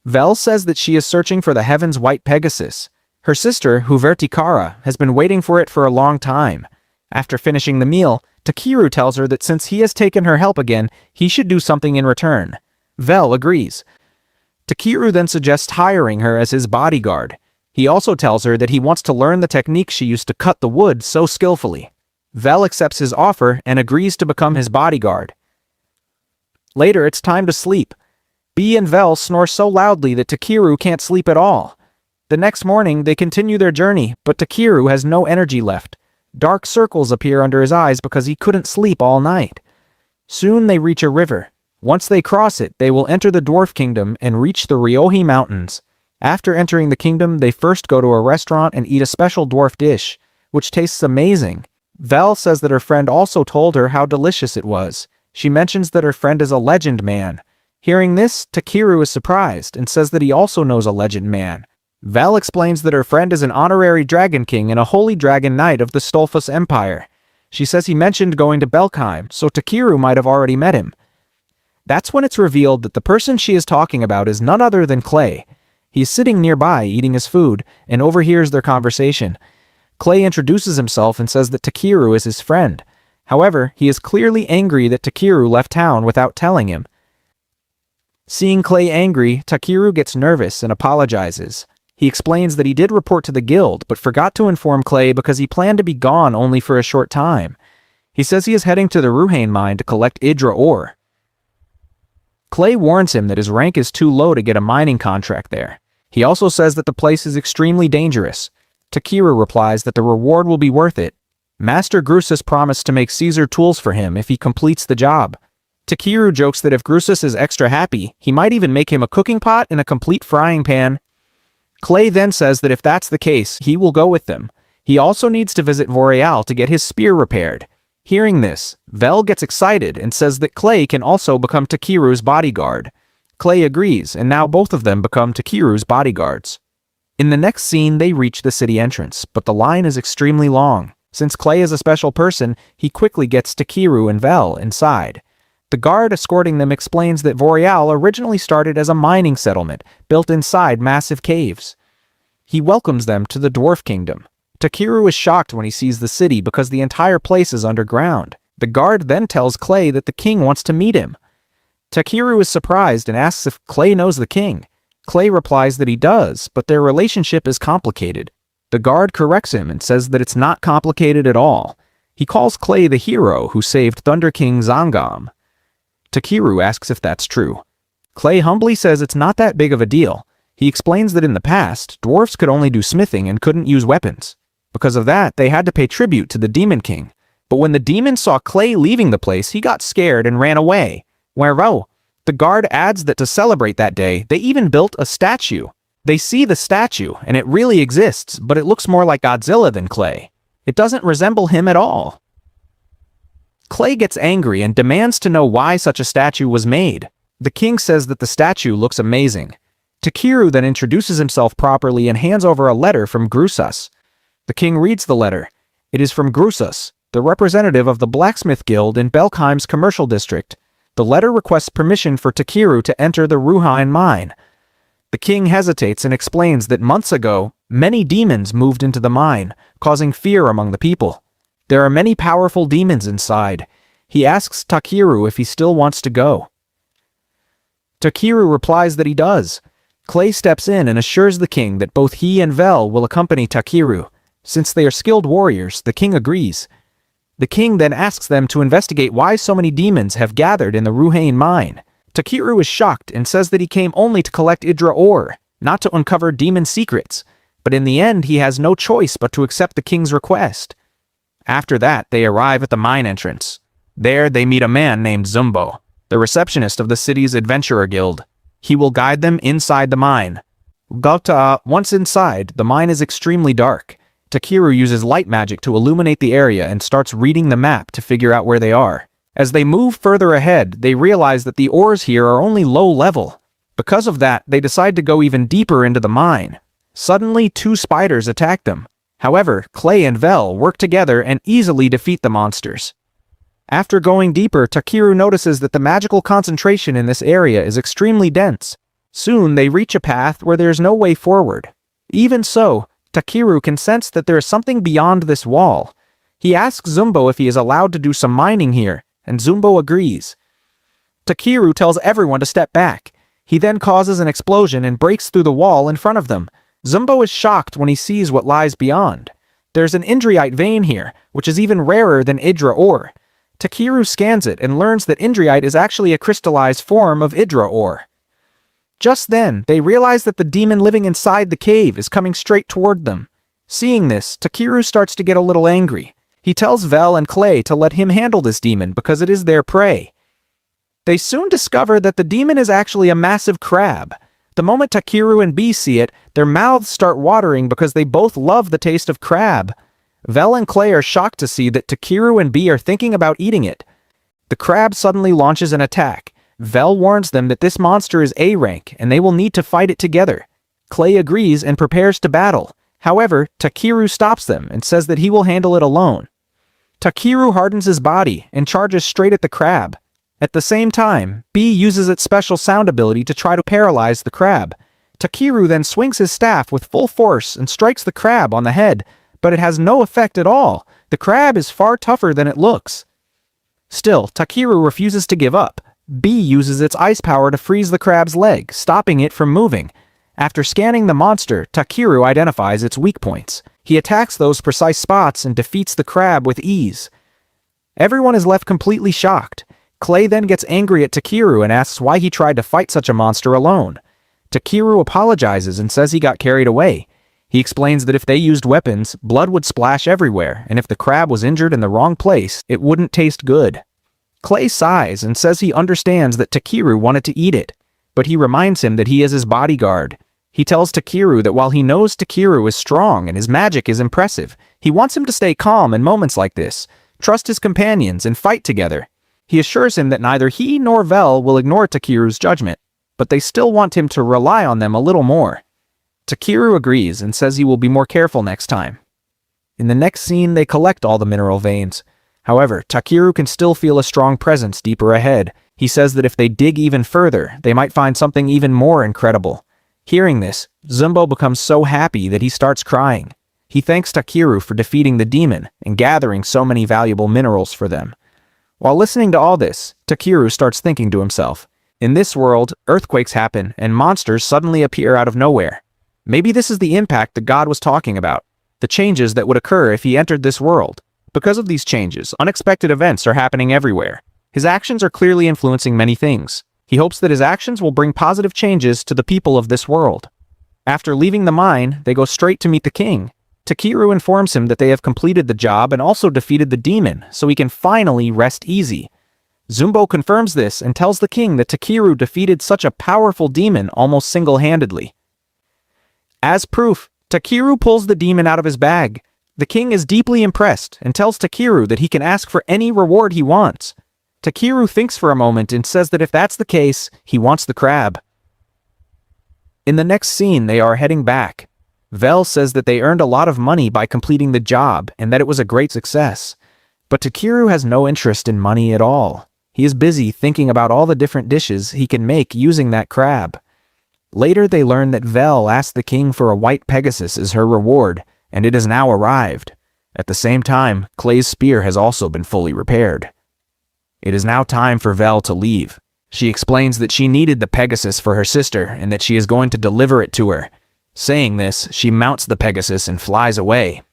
Vel says that she is searching for the Heaven's White Pegasus. Her sister, Huvertikara, has been waiting for it for a long time. After finishing the meal, Takiru tells her that since he has taken her help again, he should do something in return. Vel agrees. Takeru then suggests hiring her as his bodyguard. He also tells her that he wants to learn the technique she used to cut the wood so skillfully. Vel accepts his offer and agrees to become his bodyguard. Later, it's time to sleep. Bee and Vel snore so loudly that Takeru can't sleep at all. The next morning, they continue their journey, but Takeru has no energy left. Dark circles appear under his eyes because he couldn't sleep all night. Soon they reach a river. Once they cross it, they will enter the Dwarf Kingdom and reach the Ryohi Mountains. After entering the kingdom, they first go to a restaurant and eat a special dwarf dish, which tastes amazing. Vel says that her friend also told her how delicious it was. She mentions that her friend is a legend man. Hearing this, Takeru is surprised and says that he also knows a legend man. Vel explains that her friend is an honorary dragon king and a holy dragon knight of the Stolfus Empire. She says he mentioned going to Belkheim, so Takeru might have already met him. That's when it's revealed that the person she is talking about is none other than Clay. He's sitting nearby eating his food and overhears their conversation. Clay introduces himself and says that Takeru is his friend. However, he is clearly angry that Takeru left town without telling him. Seeing Clay angry, Takeru gets nervous and apologizes. He explains that he did report to the guild, but forgot to inform Clay because he planned to be gone only for a short time. He says he is heading to the Ruhane mine to collect Idra ore. Clay warns him that his rank is too low to get a mining contract there. He also says that the place is extremely dangerous. Takeru replies that the reward will be worth it. Master Grusus promised to make Caesar tools for him if he completes the job. Takeru jokes that if Grusus is extra happy, he might even make him a cooking pot and a complete frying pan. Clay then says that if that's the case, he will go with them. He also needs to visit Voreal to get his spear repaired. Hearing this, Vel gets excited and says that Clay can also become Takeru's bodyguard. Clay agrees, and now both of them become Takeru's bodyguards. In the next scene, they reach the city entrance, but the line is extremely long. Since Clay is a special person, he quickly gets Takeru and Vel inside. The guard escorting them explains that Voreal originally started as a mining settlement built inside massive caves. He welcomes them to the Dwarf Kingdom. Takeru is shocked when he sees the city because the entire place is underground. The guard then tells Clay that the king wants to meet him. Takeru is surprised and asks if Clay knows the king. Clay replies that he does, but their relationship is complicated. The guard corrects him and says that it's not complicated at all. He calls Clay the hero who saved Thunder King Zangam. Takeru asks if that's true. Clay humbly says it's not that big of a deal. He explains that in the past, dwarfs could only do smithing and couldn't use weapons. Because of that, they had to pay tribute to the Demon King. But when the demon saw Clay leaving the place, he got scared and ran away. Whereas, the guard adds that to celebrate that day, they even built a statue. They see the statue, and it really exists, but it looks more like Godzilla than Clay. It doesn't resemble him at all. Clay gets angry and demands to know why such a statue was made. The king says that the statue looks amazing. Takeru then introduces himself properly and hands over a letter from Grusus. The king reads the letter. It is from Grusus, the representative of the blacksmith guild in Belkheim's commercial district. The letter requests permission for Takeru to enter the Ruhane mine. The king hesitates and explains that months ago, many demons moved into the mine, causing fear among the people. There are many powerful demons inside. He asks Takeru if he still wants to go. Takeru replies that he does. Clay steps in and assures the king that both he and Vel will accompany Takeru. Since they are skilled warriors, the king agrees. The king then asks them to investigate why so many demons have gathered in the Ruhane mine. Takeru is shocked and says that he came only to collect Idra ore, not to uncover demon secrets. But in the end, he has no choice but to accept the king's request. After that, they arrive at the mine entrance. There, they meet a man named Zumbo, the receptionist of the city's adventurer guild. He will guide them inside the mine. Once inside, the mine is extremely dark. Takeru uses light magic to illuminate the area and starts reading the map to figure out where they are. As they move further ahead, they realize that the ores here are only low level. Because of that, they decide to go even deeper into the mine. Suddenly, 2 spiders attack them. However, Clay and Vel work together and easily defeat the monsters. After going deeper, Takeru notices that the magical concentration in this area is extremely dense. Soon, they reach a path where there is no way forward. Even so, Takeru can sense that there is something beyond this wall. He asks Zumbo if he is allowed to do some mining here, and Zumbo agrees. Takeru tells everyone to step back. He then causes an explosion and breaks through the wall in front of them. Zumbo is shocked when he sees what lies beyond. There's an Indriite vein here, which is even rarer than Idra ore. Takiru scans it and learns that Indriite is actually a crystallized form of Idra ore. Just then, they realize that the demon living inside the cave is coming straight toward them. Seeing this, Takiru starts to get a little angry. He tells Vel and Clay to let him handle this demon because it is their prey. They soon discover that the demon is actually a massive crab. The moment Takiru and B see it, their mouths start watering because they both love the taste of crab. Vel and Clay are shocked to see that Takiru and B are thinking about eating it. The crab suddenly launches an attack. Vel warns them that this monster is A rank and they will need to fight it together. Clay agrees and prepares to battle. However, Takiru stops them and says that he will handle it alone. Takiru hardens his body and charges straight at the crab. At the same time, B uses its special sound ability to try to paralyze the crab. Takiru then swings his staff with full force and strikes the crab on the head, but it has no effect at all. The crab is far tougher than it looks. Still, Takiru refuses to give up. B uses its ice power to freeze the crab's leg, stopping it from moving. After scanning the monster, Takiru identifies its weak points. He attacks those precise spots and defeats the crab with ease. Everyone is left completely shocked. Clay then gets angry at Takiru and asks why he tried to fight such a monster alone. Takiru apologizes and says he got carried away. He explains that if they used weapons, blood would splash everywhere, and if the crab was injured in the wrong place, it wouldn't taste good. Clay sighs and says he understands that Takiru wanted to eat it, but he reminds him that he is his bodyguard. He tells Takiru that while he knows Takiru is strong and his magic is impressive, he wants him to stay calm in moments like this, trust his companions, and fight together. He assures him that neither he nor Vel will ignore Takiru's judgment, but they still want him to rely on them a little more. Takiru agrees and says he will be more careful next time. In the next scene, they collect all the mineral veins. However, Takiru can still feel a strong presence deeper ahead. He says that if they dig even further, they might find something even more incredible. Hearing this, Zumbo becomes so happy that he starts crying. He thanks Takiru for defeating the demon and gathering so many valuable minerals for them. While listening to all this, Takiru starts thinking to himself, in this world, earthquakes happen and monsters suddenly appear out of nowhere. Maybe this is the impact that God was talking about, the changes that would occur if he entered this world. Because of these changes, unexpected events are happening everywhere. His actions are clearly influencing many things. He hopes that his actions will bring positive changes to the people of this world. After leaving the mine, they go straight to meet the king. Takiru informs him that they have completed the job and also defeated the demon, so he can finally rest easy. Zumbo confirms this and tells the king that Takiru defeated such a powerful demon almost single-handedly. As proof, Takiru pulls the demon out of his bag. The king is deeply impressed and tells Takiru that he can ask for any reward he wants. Takiru thinks for a moment and says that if that's the case, he wants the crab. In the next scene, they are heading back. Vel says that they earned a lot of money by completing the job and that it was a great success. But Takiru has no interest in money at all. He is busy thinking about all the different dishes he can make using that crab. Later they learn that Vel asked the king for a white Pegasus as her reward, and it has now arrived. At the same time, Clay's spear has also been fully repaired. It is now time for Vel to leave. She explains that she needed the Pegasus for her sister and that she is going to deliver it to her. Saying this, she mounts the Pegasus and flies away.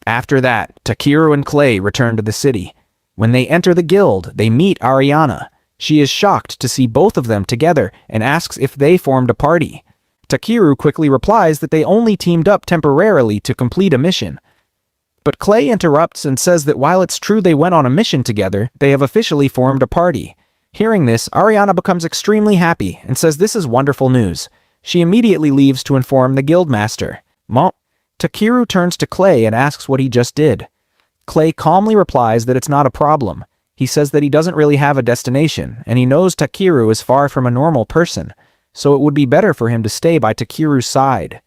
After that, Takiru and Clay return to the city. When they enter the guild, they meet Ariana. She is shocked to see both of them together and asks if they formed a party. Takiru quickly replies that they only teamed up temporarily to complete a mission. But Clay interrupts and says that while it's true they went on a mission together, they have officially formed a party. Hearing this, Ariana becomes extremely happy and says this is wonderful news. She immediately leaves to inform the guildmaster. Takiru turns to Clay and asks what he just did. Clay calmly replies that it's not a problem. He says that he doesn't really have a destination, and he knows Takiru is far from a normal person, so it would be better for him to stay by Takiru's side.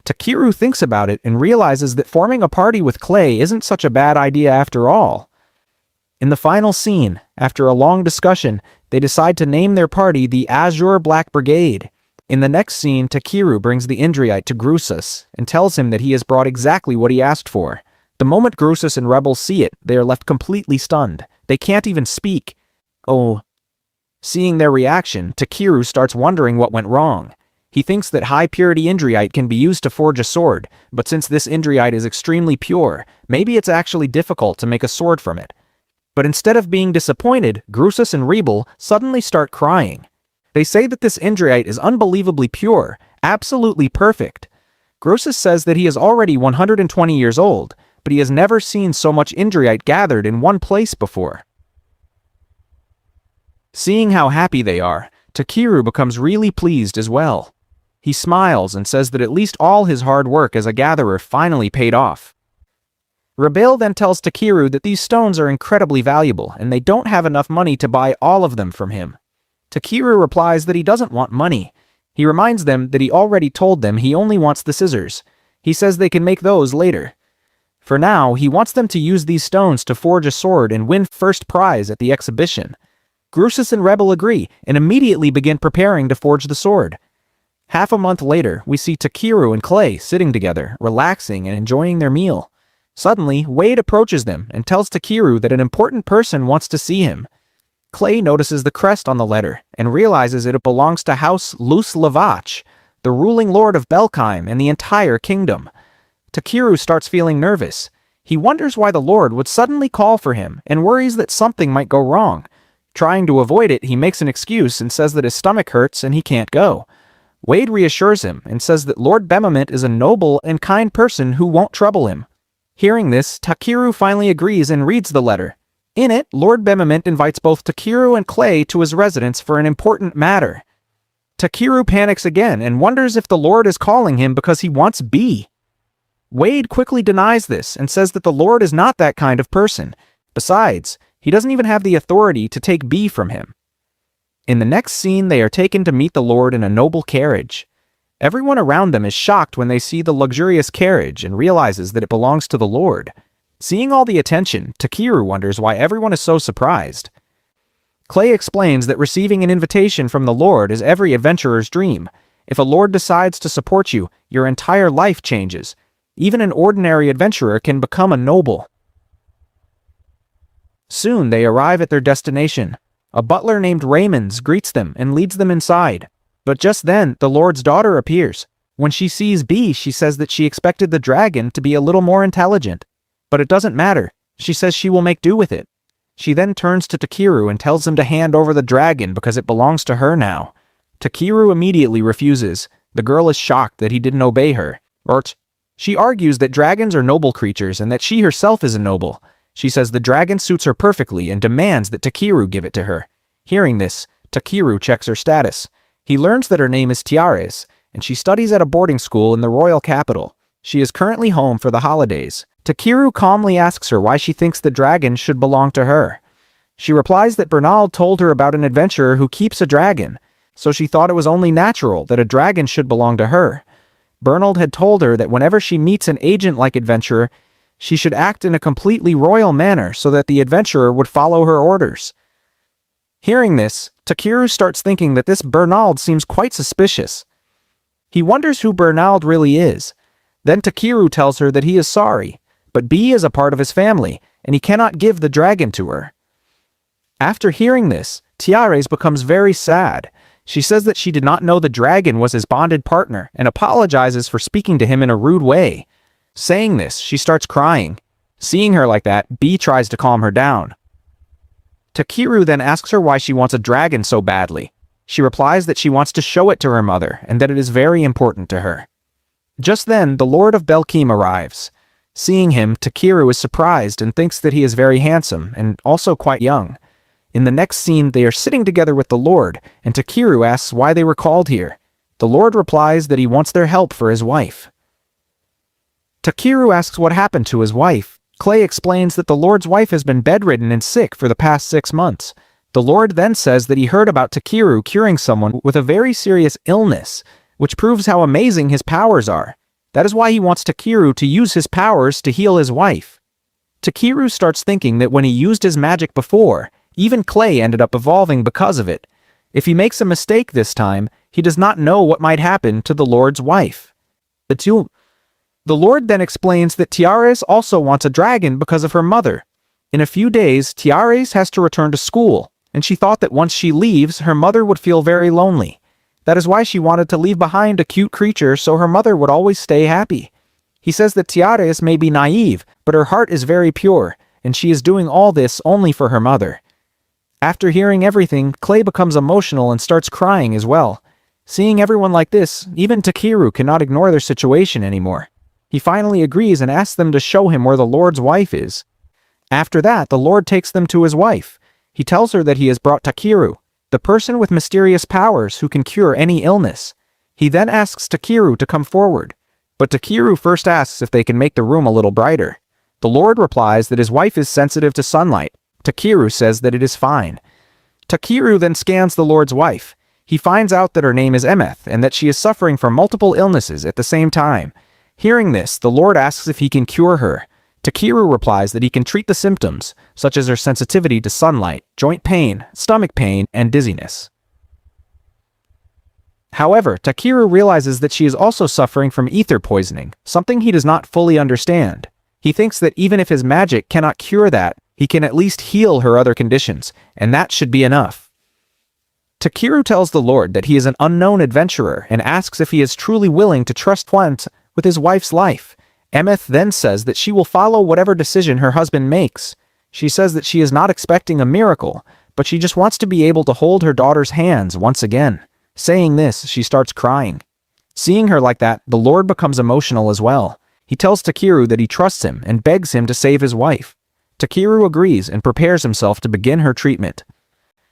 Takiru thinks about it and realizes that forming a party with Clay isn't such a bad idea after all. In the final scene, after a long discussion, they decide to name their party the Azure Black Brigade. In the next scene, Takiru brings the Indriite to Grusus and tells him that he has brought exactly what he asked for. The moment Grusus and rebels see it, they are left completely stunned. They can't even speak. Oh, Seeing their reaction, Takeru starts wondering what went wrong. He thinks that high-purity indriite can be used to forge a sword, but since this indriite is extremely pure, maybe it's actually difficult to make a sword from it. But instead of being disappointed, Grusus and Rebel suddenly start crying. They say that this indriite is unbelievably pure, absolutely perfect. Grusus says that he is already 120 years old, but he has never seen so much indriite gathered in one place before. Seeing how happy they are, Takeru becomes really pleased as well. He smiles and says that at least all his hard work as a gatherer finally paid off. Rebel then tells Takeru that these stones are incredibly valuable and they don't have enough money to buy all of them from him. Takeru replies that he doesn't want money. He reminds them that he already told them he only wants the scissors. He says they can make those later. For now, he wants them to use these stones to forge a sword and win first prize at the exhibition. Grusus and Rebel agree and immediately begin preparing to forge the sword. Half a month later, we see Takeru and Clay sitting together, relaxing and enjoying their meal. Suddenly, Wade approaches them and tells Takeru that an important person wants to see him. Clay notices the crest on the letter and realizes that it belongs to House Lus Lavach, the ruling lord of Belkheim and the entire kingdom. Takeru starts feeling nervous. He wonders why the lord would suddenly call for him and worries that something might go wrong. Trying to avoid it, he makes an excuse and says that his stomach hurts and he can't go. Wade reassures him and says that Lord Bemament is a noble and kind person who won't trouble him. Hearing this, Takeru finally agrees and reads the letter. In it, Lord Bemament invites both Takeru and Clay to his residence for an important matter. Takeru panics again and wonders if the Lord is calling him because he wants B. Wade quickly denies this and says that the Lord is not that kind of person. Besides, he doesn't even have the authority to take B from him. In the next scene, they are taken to meet the Lord in a noble carriage. Everyone around them is shocked when they see the luxurious carriage and realizes that it belongs to the Lord. Seeing all the attention, Takeru wonders why everyone is so surprised. Clay explains that receiving an invitation from the Lord is every adventurer's dream. If a Lord decides to support you, your entire life changes. Even an ordinary adventurer can become a noble. Soon they arrive at their destination. A butler named Raymonds greets them and leads them inside. But just then, the Lord's daughter appears. When she sees B, she says that she expected the dragon to be a little more intelligent. But it doesn't matter. She says she will make do with it. She then turns to Takeru and tells him to hand over the dragon because it belongs to her now. Takeru immediately refuses. The girl is shocked that he didn't obey her. She argues that dragons are noble creatures and that she herself is a noble. She says the dragon suits her perfectly and demands that Takeru give it to her. Hearing this, Takeru checks her status. He learns that her name is Tiares, and she studies at a boarding school in the royal capital. She is currently home for the holidays. Takeru calmly asks her why she thinks the dragon should belong to her. She replies that Bernald told her about an adventurer who keeps a dragon, so she thought it was only natural that a dragon should belong to her. Bernald had told her that whenever she meets an agent-like adventurer, she should act in a completely royal manner so that the adventurer would follow her orders. Hearing this, Takeru starts thinking that this Bernald seems quite suspicious. He wonders who Bernald really is. Then Takeru tells her that he is sorry, but B is a part of his family, and he cannot give the dragon to her. After hearing this, Tiares becomes very sad. She says that she did not know the dragon was his bonded partner and apologizes for speaking to him in a rude way. Saying this, she starts crying. Seeing her like that, B tries to calm her down. Takeru then asks her why she wants a dragon so badly. She replies that she wants to show it to her mother and that it is very important to her. Just then, the Lord of Belkheim arrives. Seeing him, Takeru is surprised and thinks that he is very handsome and also quite young. In the next scene, they are sitting together with the Lord, and Takeru asks why they were called here. The Lord replies that he wants their help for his wife. Takeru asks what happened to his wife. Clay explains that the Lord's wife has been bedridden and sick for the past 6 months. The Lord then says that he heard about Takeru curing someone with a very serious illness, which proves how amazing his powers are. That is why he wants Takeru to use his powers to heal his wife. Takeru starts thinking that when he used his magic before, even Clay ended up evolving because of it. If he makes a mistake this time, he does not know what might happen to the Lord's wife. The Lord then explains that Tiares also wants a dragon because of her mother. In a few days, Tiares has to return to school. and she thought that once she leaves, her mother would feel very lonely. That is why she wanted to leave behind a cute creature so her mother would always stay happy. He says that Tiares may be naive, but her heart is very pure, and she is doing all this only for her mother. After hearing everything, Clay becomes emotional and starts crying as well. Seeing everyone like this, even Takeru cannot ignore their situation anymore. He finally agrees and asks them to show him where the Lord's wife is. After that, the Lord takes them to his wife. He tells her that he has brought Takeru, the person with mysterious powers who can cure any illness. He then asks Takeru to come forward, but Takeru first asks if they can make the room a little brighter. The Lord replies that his wife is sensitive to sunlight. Takeru says that it is fine. Takeru then scans the Lord's wife. He finds out that her name is Emeth and that she is suffering from multiple illnesses at the same time. Hearing this, the Lord asks if he can cure her. Takeru replies that he can treat the symptoms, such as her sensitivity to sunlight, joint pain, stomach pain, and dizziness. However, Takeru realizes that she is also suffering from ether poisoning, something he does not fully understand. He thinks that even if his magic cannot cure that, he can at least heal her other conditions, and that should be enough. Takeru tells the Lord that he is an unknown adventurer and asks if he is truly willing to trust once with his wife's life. Emeth then says that she will follow whatever decision her husband makes. She says that she is not expecting a miracle, but she just wants to be able to hold her daughter's hands once again. Saying this, she starts crying. Seeing her like that, the Lord becomes emotional as well. He tells Takeru that he trusts him and begs him to save his wife. Takeru agrees and prepares himself to begin her treatment.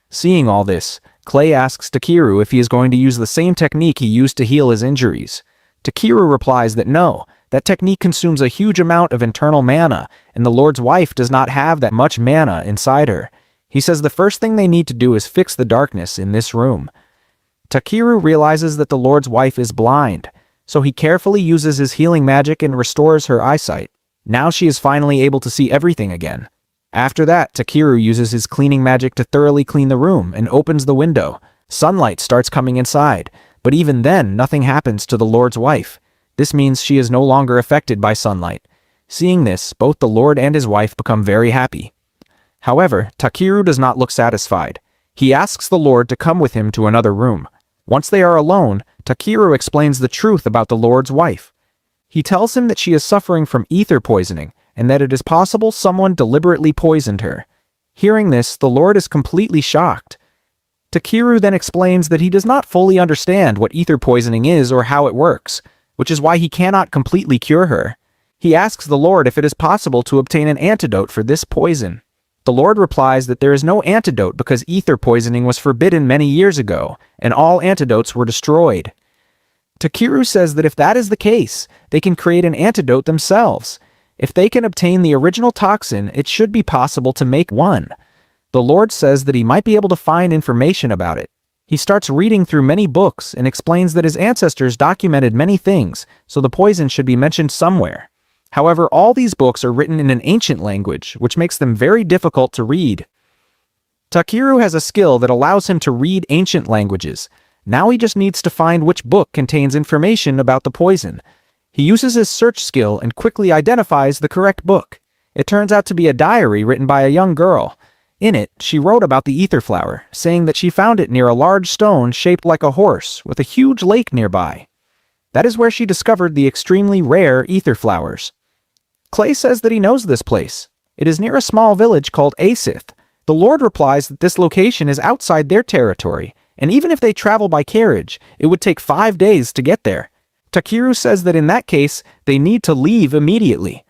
Seeing all this, Clay asks Takeru if he is going to use the same technique he used to heal his injuries. Takeru replies that no, that technique consumes a huge amount of internal mana, and the Lord's wife does not have that much mana inside her. He says the first thing they need to do is fix the darkness in this room. Takeru realizes that the Lord's wife is blind, so he carefully uses his healing magic and restores her eyesight. Now she is finally able to see everything again. After that, Takeru uses his cleaning magic to thoroughly clean the room and opens the window. Sunlight starts coming inside, but even then, nothing happens to the Lord's wife. This means she is no longer affected by sunlight. Seeing this, both the Lord and his wife become very happy. However, Takeru does not look satisfied. He asks the Lord to come with him to another room. Once they are alone, Takeru explains the truth about the Lord's wife. He tells him that she is suffering from ether poisoning, and that it is possible someone deliberately poisoned her. Hearing this, the Lord is completely shocked. Takeru then explains that he does not fully understand what ether poisoning is or how it works, which is why he cannot completely cure her. He asks the Lord if it is possible to obtain an antidote for this poison. The Lord replies that there is no antidote because ether poisoning was forbidden many years ago, and all antidotes were destroyed. Takeru says that if that is the case, they can create an antidote themselves. If they can obtain the original toxin, it should be possible to make one. The Lord says that he might be able to find information about it. He starts reading through many books and explains that his ancestors documented many things, so the poison should be mentioned somewhere. However, all these books are written in an ancient language, which makes them very difficult to read. Takeru has a skill that allows him to read ancient languages. Now he just needs to find which book contains information about the poison. He uses his search skill and quickly identifies the correct book. It turns out to be a diary written by a young girl. In it, she wrote about the ether flower, saying that she found it near a large stone shaped like a horse with a huge lake nearby. That is where she discovered the extremely rare ether flowers. Clay says that he knows this place. It is near a small village called Asith. The Lord replies that this location is outside their territory, and even if they travel by carriage, it would take 5 days to get there. Takeru says that in that case, they need to leave immediately.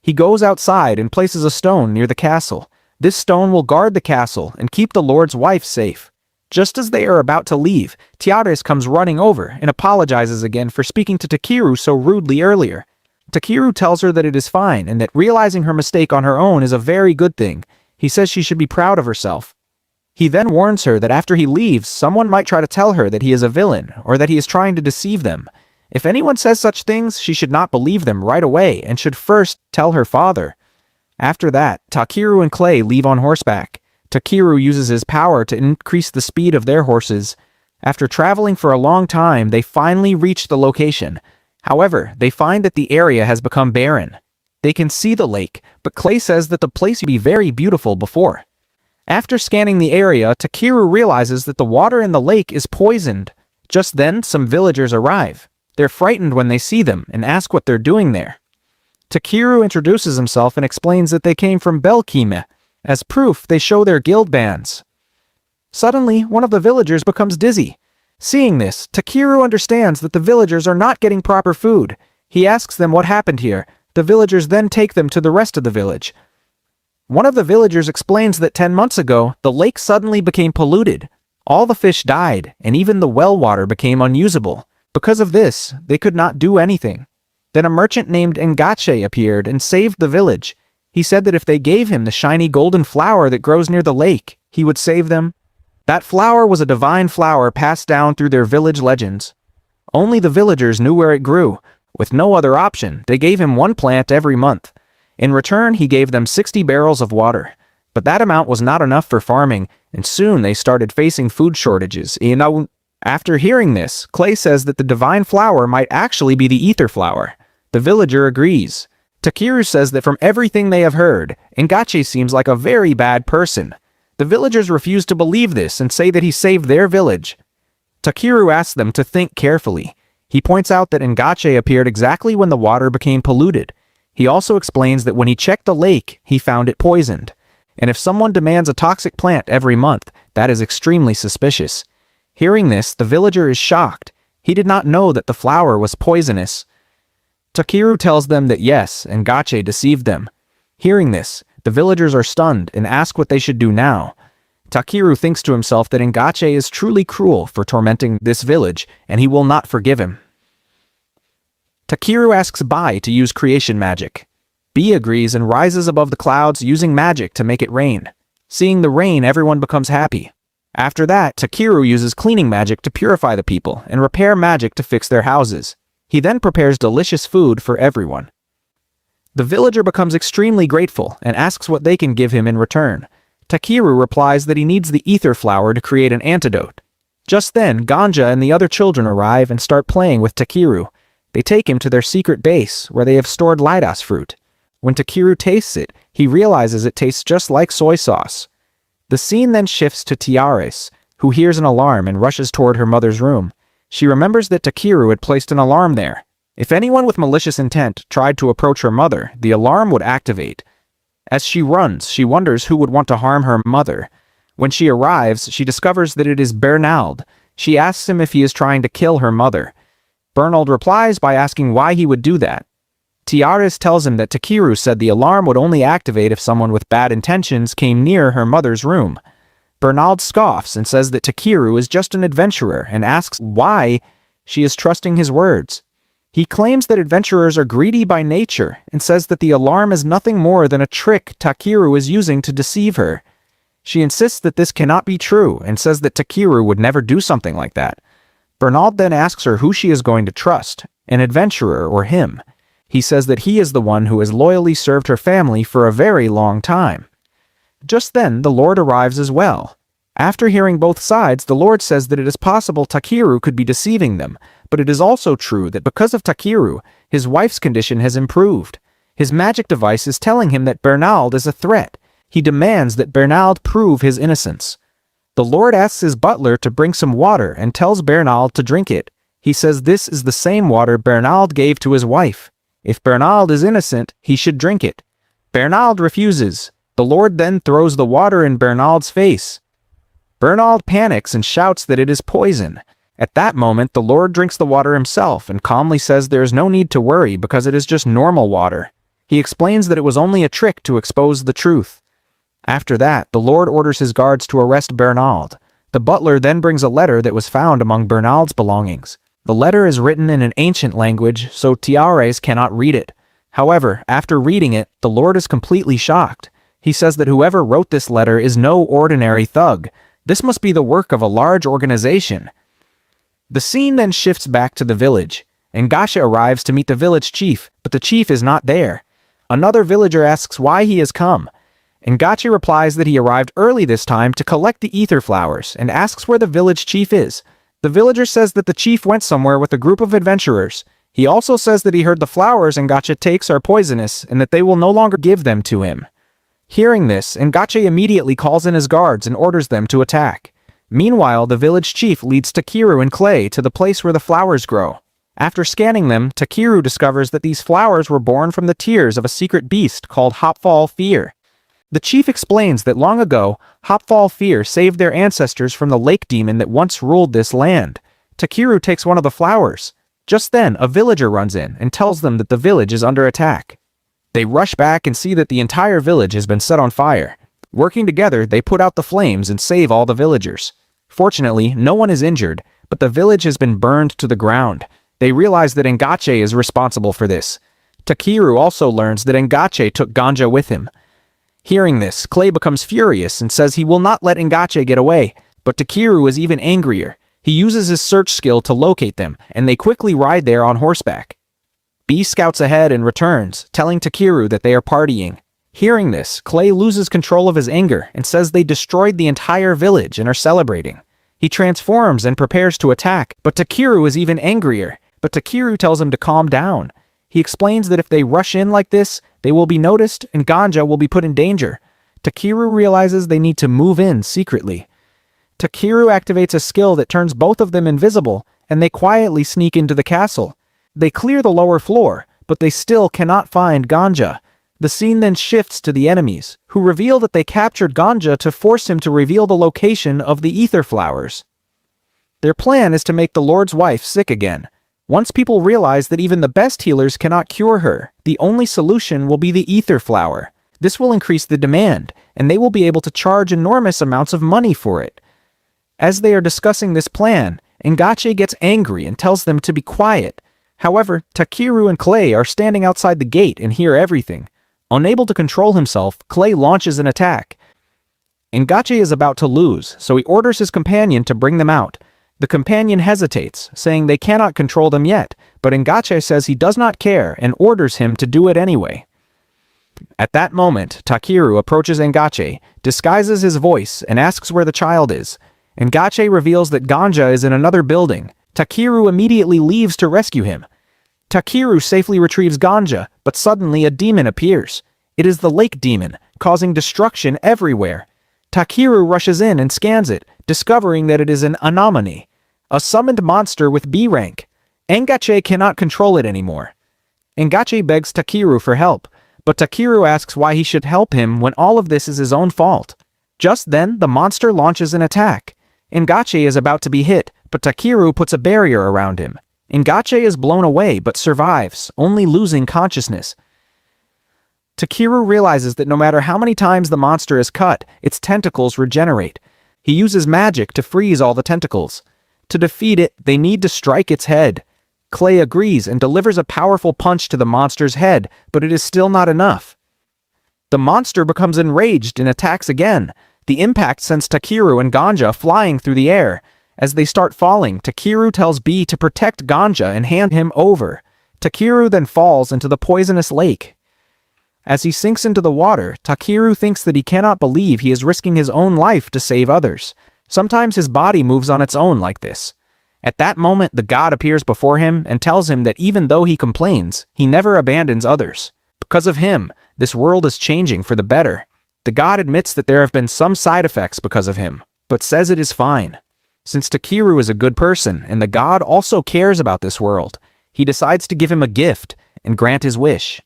He goes outside and places a stone near the castle. This stone will guard the castle and keep the Lord's wife safe. Just as they are about to leave, Tiares comes running over and apologizes again for speaking to Takeru so rudely earlier. Takeru tells her that it is fine and that realizing her mistake on her own is a very good thing. He says she should be proud of herself. He then warns her that after he leaves, someone might try to tell her that he is a villain or that he is trying to deceive them. If anyone says such things, she should not believe them right away and should first tell her father. After that, Takeru and Clay leave on horseback. Takeru uses his power to increase the speed of their horses. After traveling for a long time, they finally reach the location. However, they find that the area has become barren. They can see the lake, but Clay says that the place would be very beautiful before. After scanning the area, Takeru realizes that the water in the lake is poisoned. Just then, some villagers arrive. They're frightened when they see them and ask what they're doing there. Takeru introduces himself and explains that they came from Belkime. As proof, they show their guild bands. Suddenly, one of the villagers becomes dizzy. Seeing this, Takeru understands that the villagers are not getting proper food. He asks them what happened here. The villagers then take them to the rest of the village. One of the villagers explains that 10 months ago, the lake suddenly became polluted. All the fish died, and even the well water became unusable. Because of this, they could not do anything. Then a merchant named Ngache appeared and saved the village. He said that if they gave him the shiny golden flower that grows near the lake, he would save them. That flower was a divine flower passed down through their village legends. Only the villagers knew where it grew. With no other option, they gave him one plant every month. In return, he gave them 60 barrels of water. But that amount was not enough for farming, and soon they started facing food shortages. After hearing this, Clay says that the divine flower might actually be the ether flower. The villager agrees. Takeru says that from everything they have heard, Ngache seems like a very bad person. The villagers refuse to believe this and say that he saved their village. Takeru asks them to think carefully. He points out that Ngache appeared exactly when the water became polluted. He also explains that when he checked the lake, he found it poisoned. And if someone demands a toxic plant every month, that is extremely suspicious. Hearing this, the villager is shocked. He did not know that the flower was poisonous. Takeru tells them that yes, Ngache deceived them. Hearing this, the villagers are stunned and ask what they should do now. Takeru thinks to himself that Ngache is truly cruel for tormenting this village, and he will not forgive him. Takeru asks Bai to use creation magic. B agrees and rises above the clouds using magic to make it rain. Seeing the rain, everyone becomes happy. After that, Takeru uses cleaning magic to purify the people and repair magic to fix their houses. He then prepares delicious food for everyone. The villager becomes extremely grateful and asks what they can give him in return. Takeru replies that he needs the ether flower to create an antidote. Just then, Ganja and the other children arrive and start playing with Takeru. They take him to their secret base, where they have stored Lidas fruit. When Takeru tastes it, he realizes it tastes just like soy sauce. The scene then shifts to Tiares, who hears an alarm and rushes toward her mother's room. She remembers that Takeru had placed an alarm there. If anyone with malicious intent tried to approach her mother, the alarm would activate. As she runs, she wonders who would want to harm her mother. When she arrives, she discovers that it is Bernald. She asks him if he is trying to kill her mother. Bernald replies by asking why he would do that. Tiares tells him that Takeru said the alarm would only activate if someone with bad intentions came near her mother's room. Bernald scoffs and says that Takeru is just an adventurer and asks why she is trusting his words. He claims that adventurers are greedy by nature and says that the alarm is nothing more than a trick Takeru is using to deceive her. She insists that this cannot be true and says that Takeru would never do something like that. Bernald then asks her who she is going to trust, an adventurer or him. He says that he is the one who has loyally served her family for a very long time. Just then, the Lord arrives as well. After hearing both sides, the Lord says that it is possible Takeru could be deceiving them, but it is also true that because of Takeru, his wife's condition has improved. His magic device is telling him that Bernald is a threat. He demands that Bernald prove his innocence. The Lord asks his butler to bring some water and tells Bernald to drink it. He says this is the same water Bernald gave to his wife. If Bernald is innocent, he should drink it. Bernald refuses. The Lord then throws the water in Bernald's face. Bernald panics and shouts that it is poison. At that moment, the Lord drinks the water himself and calmly says there is no need to worry because it is just normal water. He explains that it was only a trick to expose the truth. After that, the Lord orders his guards to arrest Bernald. The butler then brings a letter that was found among Bernald's belongings. The letter is written in an ancient language, so Tiares cannot read it. However, after reading it, the Lord is completely shocked. He says that whoever wrote this letter is no ordinary thug. This must be the work of a large organization. The scene then shifts back to the village. Ngache arrives to meet the village chief, but the chief is not there. Another villager asks why he has come. Ngache replies that he arrived early this time to collect the ether flowers and asks where the village chief is. The villager says that the chief went somewhere with a group of adventurers. He also says that he heard the flowers Ngache takes are poisonous and that they will no longer give them to him. Hearing this, Ngache immediately calls in his guards and orders them to attack. Meanwhile, the village chief leads Takeru and Clay to the place where the flowers grow. After scanning them, Takeru discovers that these flowers were born from the tears of a secret beast called Hopfall Fear. The chief explains that long ago, Hopfall Fear saved their ancestors from the lake demon that once ruled this land. Takeru takes one of the flowers. Just then, a villager runs in and tells them that the village is under attack. They rush back and see that the entire village has been set on fire. Working together, they put out the flames and save all the villagers. Fortunately, no one is injured, but the village has been burned to the ground. They realize that Ngache is responsible for this. Takeru also learns that Ngache took Ganja with him. Hearing this, Clay becomes furious and says he will not let Ngache get away, but Takeru is even angrier. He uses his search skill to locate them, and they quickly ride there on horseback. B scouts ahead and returns, telling Takeru that they are partying. Hearing this, Clay loses control of his anger and says they destroyed the entire village and are celebrating. He transforms and prepares to attack, but Takeru is even angrier. But Takeru tells him to calm down. He explains that if they rush in like this, they will be noticed and Ganja will be put in danger. Takeru realizes they need to move in secretly. Takeru activates a skill that turns both of them invisible, and they quietly sneak into the castle. They clear the lower floor, but they still cannot find Ganja. The scene then shifts to the enemies, who reveal that they captured Ganja to force him to reveal the location of the ether flowers. Their plan is to make the Lord's wife sick again. Once people realize that even the best healers cannot cure her, the only solution will be the ether flower. This will increase the demand, and they will be able to charge enormous amounts of money for it. As they are discussing this plan, Ngache gets angry and tells them to be quiet. However, Takeru and Clay are standing outside the gate and hear everything. Unable to control himself, Clay launches an attack. Ngache is about to lose, so he orders his companion to bring them out. The companion hesitates, saying they cannot control them yet, but Ngache says he does not care and orders him to do it anyway. At that moment, Takeru approaches Ngache, disguises his voice, and asks where the child is. Ngache reveals that Ganja is in another building. Takeru immediately leaves to rescue him. Takeru safely retrieves Ganja, but suddenly a demon appears. It is the lake demon, causing destruction everywhere. Takeru rushes in and scans it, discovering that it is an Anomone, a summoned monster with B rank. Ngache cannot control it anymore. Ngache begs Takeru for help, but Takeru asks why he should help him when all of this is his own fault. Just then, the monster launches an attack. Ngache is about to be hit, but Takeru puts a barrier around him. Ngache is blown away but survives, only losing consciousness. Takeru realizes that no matter how many times the monster is cut, its tentacles regenerate. He uses magic to freeze all the tentacles. To defeat it, they need to strike its head. Clay agrees and delivers a powerful punch to the monster's head, but it is still not enough. The monster becomes enraged and attacks again. The impact sends Takeru and Ganja flying through the air. As they start falling, Takeru tells B to protect Ganja and hand him over. Takeru then falls into the poisonous lake. As he sinks into the water, Takeru thinks that he cannot believe he is risking his own life to save others. Sometimes his body moves on its own like this. At that moment, the god appears before him and tells him that even though he complains, he never abandons others. Because of him, this world is changing for the better. The god admits that there have been some side effects because of him, but says it is fine. Since Takeru is a good person and the god also cares about this world, he decides to give him a gift and grant his wish.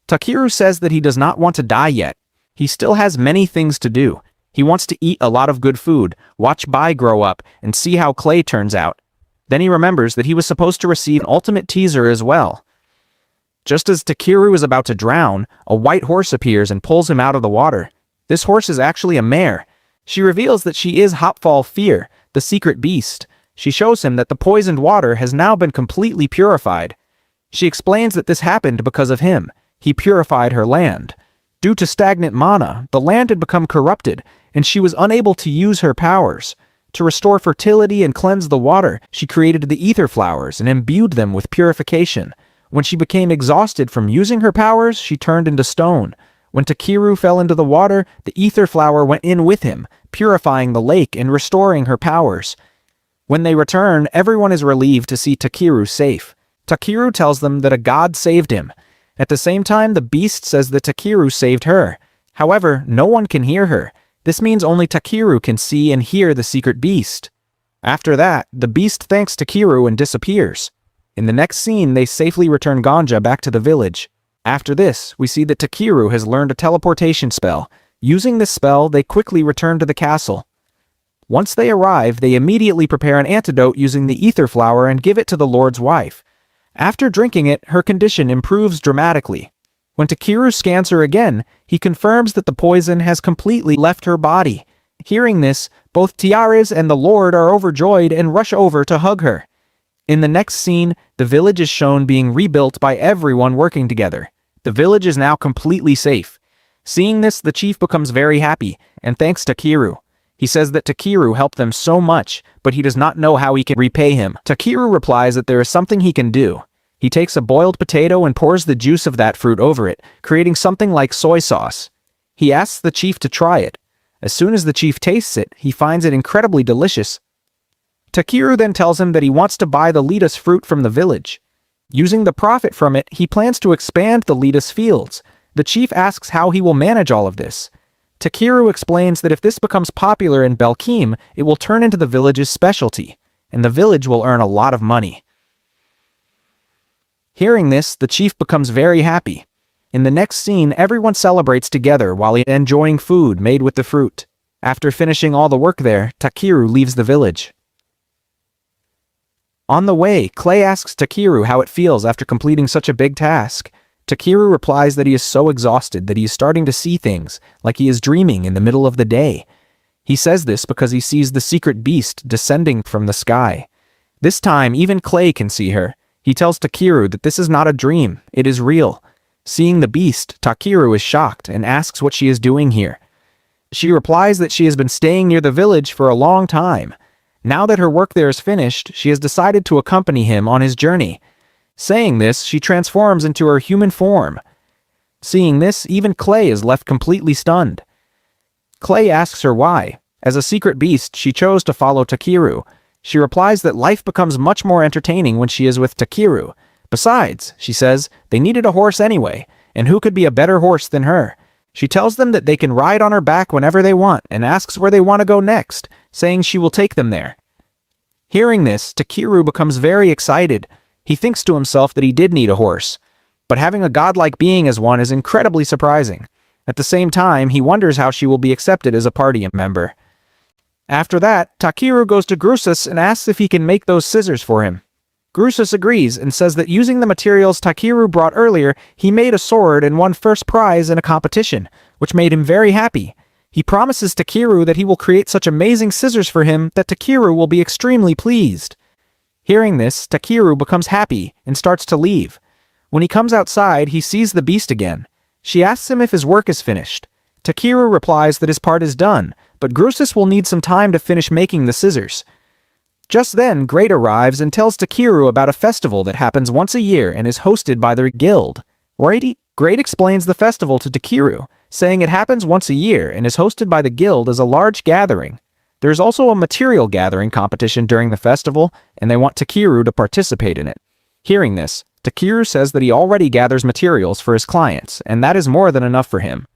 Takeru says that he does not want to die yet. He still has many things to do. He wants to eat a lot of good food, watch Bai grow up, and see how Clay turns out. Then he remembers that he was supposed to receive an ultimate teaser as well. Just as Takeru is about to drown, a white horse appears and pulls him out of the water. This horse is actually a mare. She reveals that she is Hopfall Fear, the secret beast. She shows him that the poisoned water has now been completely purified. She explains that this happened because of him. He purified her land. Due to stagnant mana, the land had become corrupted, and she was unable to use her powers. To restore fertility and cleanse the water, she created the ether flowers and imbued them with purification. When she became exhausted from using her powers, she turned into stone. When Takeru fell into the water, the ether flower went in with him, purifying the lake and restoring her powers. When they return, everyone is relieved to see Takeru safe. Takeru tells them that a god saved him. At the same time, the beast says that Takeru saved her. However, no one can hear her. This means only Takeru can see and hear the secret beast. After that, the beast thanks Takeru and disappears. In the next scene, they safely return Ganja back to the village. After this, we see that Takeru has learned a teleportation spell. Using this spell, they quickly return to the castle. Once they arrive, they immediately prepare an antidote using the ether flower and give it to the Lord's wife. After drinking it, her condition improves dramatically. When Takeru scans her again, he confirms that the poison has completely left her body. Hearing this, both Tiares and the Lord are overjoyed and rush over to hug her. In the next scene, the village is shown being rebuilt by everyone working together. The village is now completely safe. Seeing this, the chief becomes very happy, and thanks Takeru. He says that Takeru helped them so much, but he does not know how he can repay him. Takeru replies that there is something he can do. He takes a boiled potato and pours the juice of that fruit over it, creating something like soy sauce. He asks the chief to try it. As soon as the chief tastes it, he finds it incredibly delicious. Takeru then tells him that he wants to buy the lettuce fruit from the village. Using the profit from it, he plans to expand the lettuce fields. The chief asks how he will manage all of this. Takeru explains that if this becomes popular in Belkim, it will turn into the village's specialty, and the village will earn a lot of money. Hearing this, the chief becomes very happy. In the next scene, everyone celebrates together while enjoying food made with the fruit. After finishing all the work there, Takeru leaves the village. On the way, Clay asks Takeru how it feels after completing such a big task. Takeru replies that he is so exhausted that he is starting to see things, like he is dreaming in the middle of the day. He says this because he sees the secret beast descending from the sky. This time, even Clay can see her. He tells Takeru that this is not a dream, it is real. Seeing the beast, Takeru is shocked and asks what she is doing here. She replies that she has been staying near the village for a long time. Now that her work there is finished, she has decided to accompany him on his journey. Saying this, she transforms into her human form. Seeing this, even Clay is left completely stunned. Clay asks her why. As a secret beast, she chose to follow Takeru. She replies that life becomes much more entertaining when she is with Takeru. Besides, she says, they needed a horse anyway, and who could be a better horse than her? She tells them that they can ride on her back whenever they want and asks where they want to go next, saying she will take them there. Hearing this, Takeru becomes very excited. He thinks to himself that he did need a horse, but having a godlike being as one is incredibly surprising. At the same time, he wonders how she will be accepted as a party member. After that, Takeru goes to Grusus and asks if he can make those scissors for him. Grusus agrees and says that using the materials Takeru brought earlier, he made a sword and won first prize in a competition, which made him very happy. He promises Takeru that he will create such amazing scissors for him that Takeru will be extremely pleased. Hearing this, Takeru becomes happy and starts to leave. When he comes outside, he sees the beast again. She asks him if his work is finished. Takeru replies that his part is done, but Grusus will need some time to finish making the scissors. Just then, Great arrives and tells Takeru about a festival that happens once a year and is hosted by their guild. Great explains the festival to Takeru, saying it happens once a year and is hosted by the guild as a large gathering. There is also a material gathering competition during the festival, and they want Takeru to participate in it. Hearing this, Takeru says that he already gathers materials for his clients, and that is more than enough for him.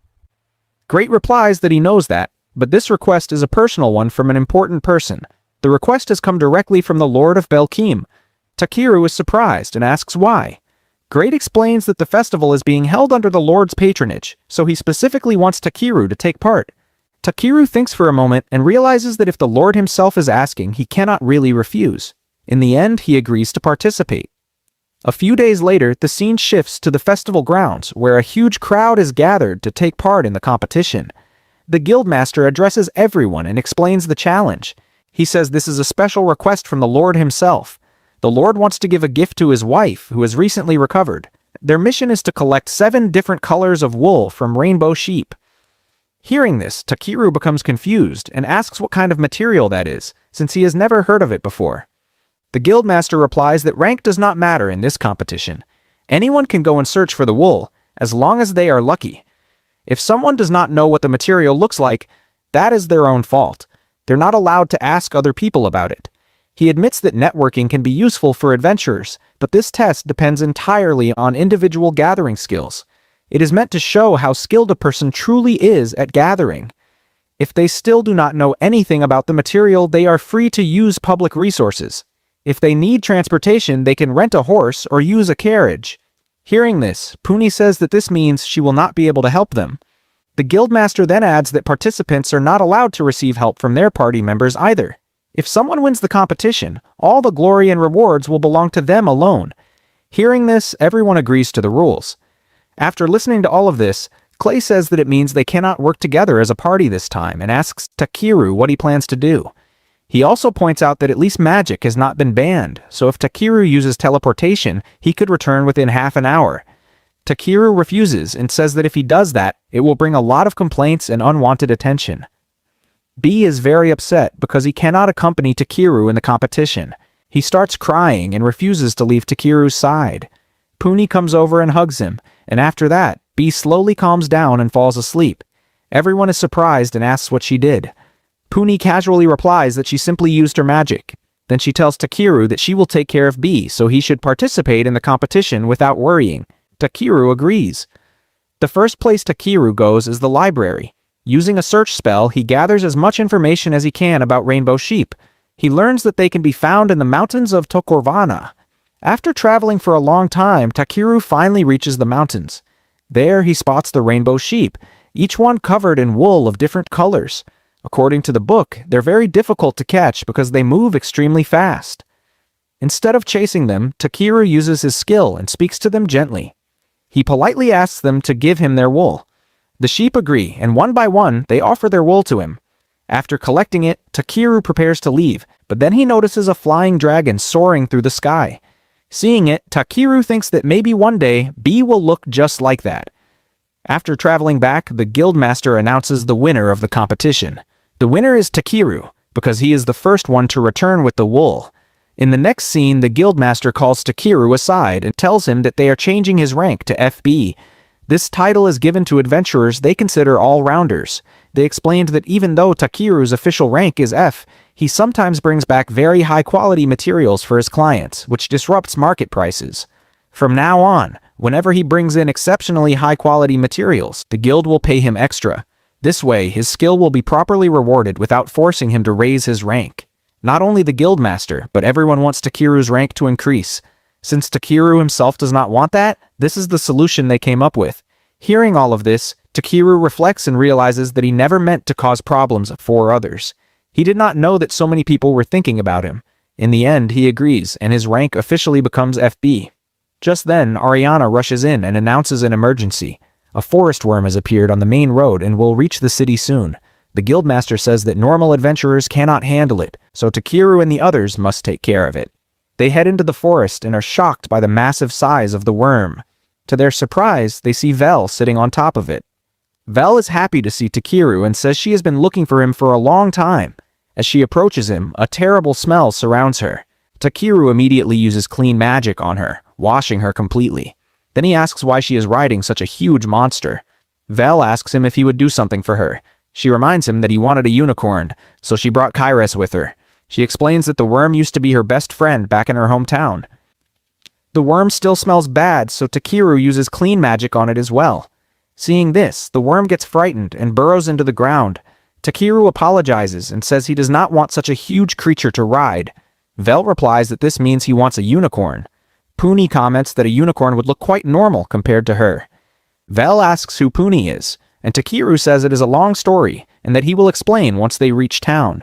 Great replies that he knows that, but this request is a personal one from an important person. The request has come directly from the Lord of Belkim. Takeru is surprised and asks why. Great explains that the festival is being held under the Lord's patronage, so he specifically wants Takeru to take part. Takeru thinks for a moment and realizes that if the Lord himself is asking, he cannot really refuse. In the end, he agrees to participate. A few days later, the scene shifts to the festival grounds, where a huge crowd is gathered to take part in the competition. The guildmaster addresses everyone and explains the challenge. He says this is a special request from the Lord himself. The Lord wants to give a gift to his wife, who has recently recovered. Their mission is to collect 7 different colors of wool from rainbow sheep. Hearing this, Takeru becomes confused and asks what kind of material that is, since he has never heard of it before. The guildmaster replies that rank does not matter in this competition. Anyone can go and search for the wool, as long as they are lucky. If someone does not know what the material looks like, that is their own fault. They're not allowed to ask other people about it. He admits that networking can be useful for adventurers, but this test depends entirely on individual gathering skills. It is meant to show how skilled a person truly is at gathering. If they still do not know anything about the material, they are free to use public resources. If they need transportation, they can rent a horse or use a carriage. Hearing this, Puni says that this means she will not be able to help them. The guildmaster then adds that participants are not allowed to receive help from their party members either. If someone wins the competition, all the glory and rewards will belong to them alone. Hearing this, everyone agrees to the rules. After listening to all of this, Clay says that it means they cannot work together as a party this time and asks Takeru what he plans to do. He also points out that at least magic has not been banned, so if Takeru uses teleportation, he could return within half an hour. Takeru refuses and says that if he does that, it will bring a lot of complaints and unwanted attention. B is very upset because he cannot accompany Takeru in the competition. He starts crying and refuses to leave Takeru's side. Puni comes over and hugs him, and after that, B slowly calms down and falls asleep. Everyone is surprised and asks what she did. Puni casually replies that she simply used her magic. Then she tells Takeru that she will take care of B, so he should participate in the competition without worrying. Takeru agrees. The first place Takeru goes is the library. Using a search spell, he gathers as much information as he can about rainbow sheep. He learns that they can be found in the mountains of Tokorvana. After traveling for a long time, Takeru finally reaches the mountains. There he spots the rainbow sheep, each one covered in wool of different colors. According to the book, they're very difficult to catch because they move extremely fast. Instead of chasing them, Takeru uses his skill and speaks to them gently. He politely asks them to give him their wool. The sheep agree, and one by one, they offer their wool to him. After collecting it, Takeru prepares to leave, but then he notices a flying dragon soaring through the sky. Seeing it, Takeru thinks that maybe one day, B will look just like that. After traveling back, the guildmaster announces the winner of the competition. The winner is Takeru, because he is the first one to return with the wool. In the next scene, the guildmaster calls Takeru aside and tells him that they are changing his rank to FB. This title is given to adventurers they consider all-rounders. They explained that even though Takeru's official rank is F, he sometimes brings back very high-quality materials for his clients, which disrupts market prices. From now on, whenever he brings in exceptionally high-quality materials, the guild will pay him extra. This way, his skill will be properly rewarded without forcing him to raise his rank. Not only the guildmaster, but everyone wants Takeru's rank to increase. Since Takeru himself does not want that, this is the solution they came up with. Hearing all of this, Takeru reflects and realizes that he never meant to cause problems for others. He did not know that so many people were thinking about him. In the end, he agrees, and his rank officially becomes FB. Just then, Ariana rushes in and announces an emergency. A forest worm has appeared on the main road and will reach the city soon. The guildmaster says that normal adventurers cannot handle it, so Takeru and the others must take care of it. They head into the forest and are shocked by the massive size of the worm. To their surprise, they see Vel sitting on top of it. Vel is happy to see Takeru and says she has been looking for him for a long time. As she approaches him, a terrible smell surrounds her. Takeru immediately uses clean magic on her, washing her completely. Then he asks why she is riding such a huge monster. Vel asks him if he would do something for her. She reminds him that he wanted a unicorn, so she brought Kairos with her. She explains that the worm used to be her best friend back in her hometown. The worm still smells bad, so Takeru uses clean magic on it as well. Seeing this, the worm gets frightened and burrows into the ground. Takeru apologizes and says he does not want such a huge creature to ride. Vel replies that this means he wants a unicorn. Puni comments that a unicorn would look quite normal compared to her. Vel asks who Puni is, and Takeru says it is a long story and that he will explain once they reach town.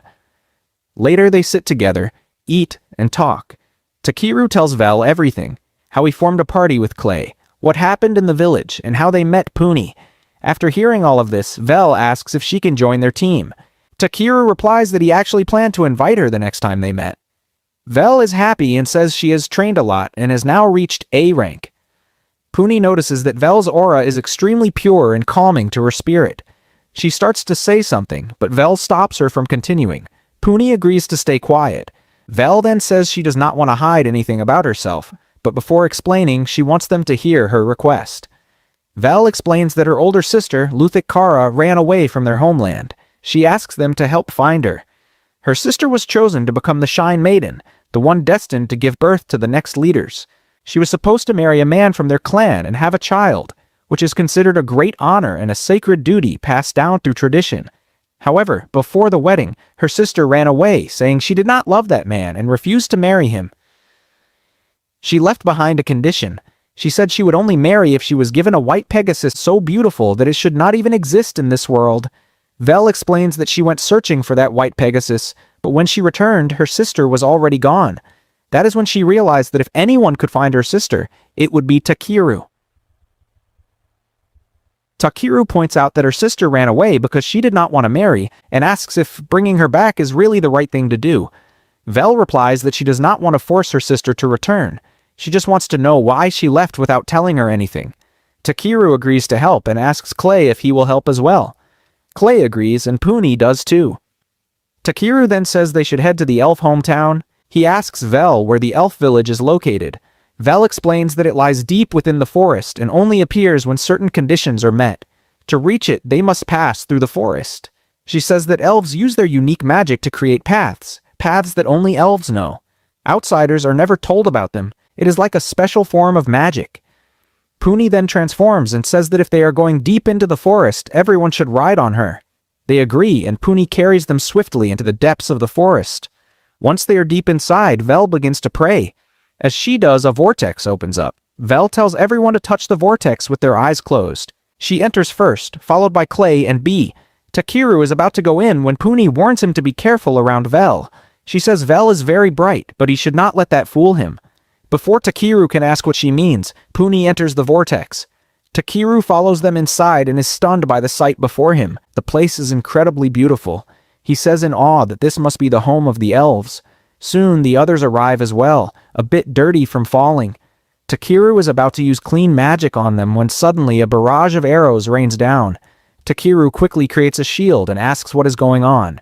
Later they sit together, eat, and talk. Takeru tells Vel everything, how he formed a party with Clay, what happened in the village, and how they met Puni. After hearing all of this, Vel asks if she can join their team. Takeru replies that he actually planned to invite her the next time they met. Vel is happy and says she has trained a lot and has now reached A rank. Puni notices that Vel's aura is extremely pure and calming to her spirit. She starts to say something, but Vel stops her from continuing. Puni agrees to stay quiet. Vel then says she does not want to hide anything about herself, but before explaining, she wants them to hear her request. Vel explains that her older sister, Luthik Kara, ran away from their homeland. She asks them to help find her. Her sister was chosen to become the Shine Maiden, the one destined to give birth to the next leaders. She was supposed to marry a man from their clan and have a child. which is considered a great honor and a sacred duty passed down through tradition. However, before the wedding, her sister ran away, saying she did not love that man and refused to marry him. She left behind a condition. She said she would only marry if she was given a white Pegasus so beautiful that it should not even exist in this world. Vel explains that she went searching for that white Pegasus, but when she returned, her sister was already gone. That is when she realized that if anyone could find her sister, it would be Takeru. Takeru points out that her sister ran away because she did not want to marry, and asks if bringing her back is really the right thing to do. Vel replies that she does not want to force her sister to return. She just wants to know why she left without telling her anything. Takeru agrees to help and asks Clay if he will help as well. Clay agrees, and Puni does too. Takeru then says they should head to the elf hometown. He asks Vel where the elf village is located. Vel explains that it lies deep within the forest and only appears when certain conditions are met. To reach it, they must pass through the forest. She says that elves use their unique magic to create paths that only elves know. Outsiders are never told about them. It is like a special form of magic. Puni then transforms and says that if they are going deep into the forest, everyone should ride on her. They agree, and Puni carries them swiftly into the depths of the forest. Once they are deep inside, Vel begins to pray. As she does, a vortex opens up. Vel tells everyone to touch the vortex with their eyes closed. She enters first, followed by Clay and B. Takeru is about to go in when Puni warns him to be careful around Vel. She says Vel is very bright, but he should not let that fool him. Before Takeru can ask what she means, Puni enters the vortex. Takeru follows them inside and is stunned by the sight before him. The place is incredibly beautiful. He says in awe that this must be the home of the elves. Soon the others arrive as well, a bit dirty from falling. Takeru is about to use clean magic on them when suddenly a barrage of arrows rains down. Takeru quickly creates a shield and asks what is going on.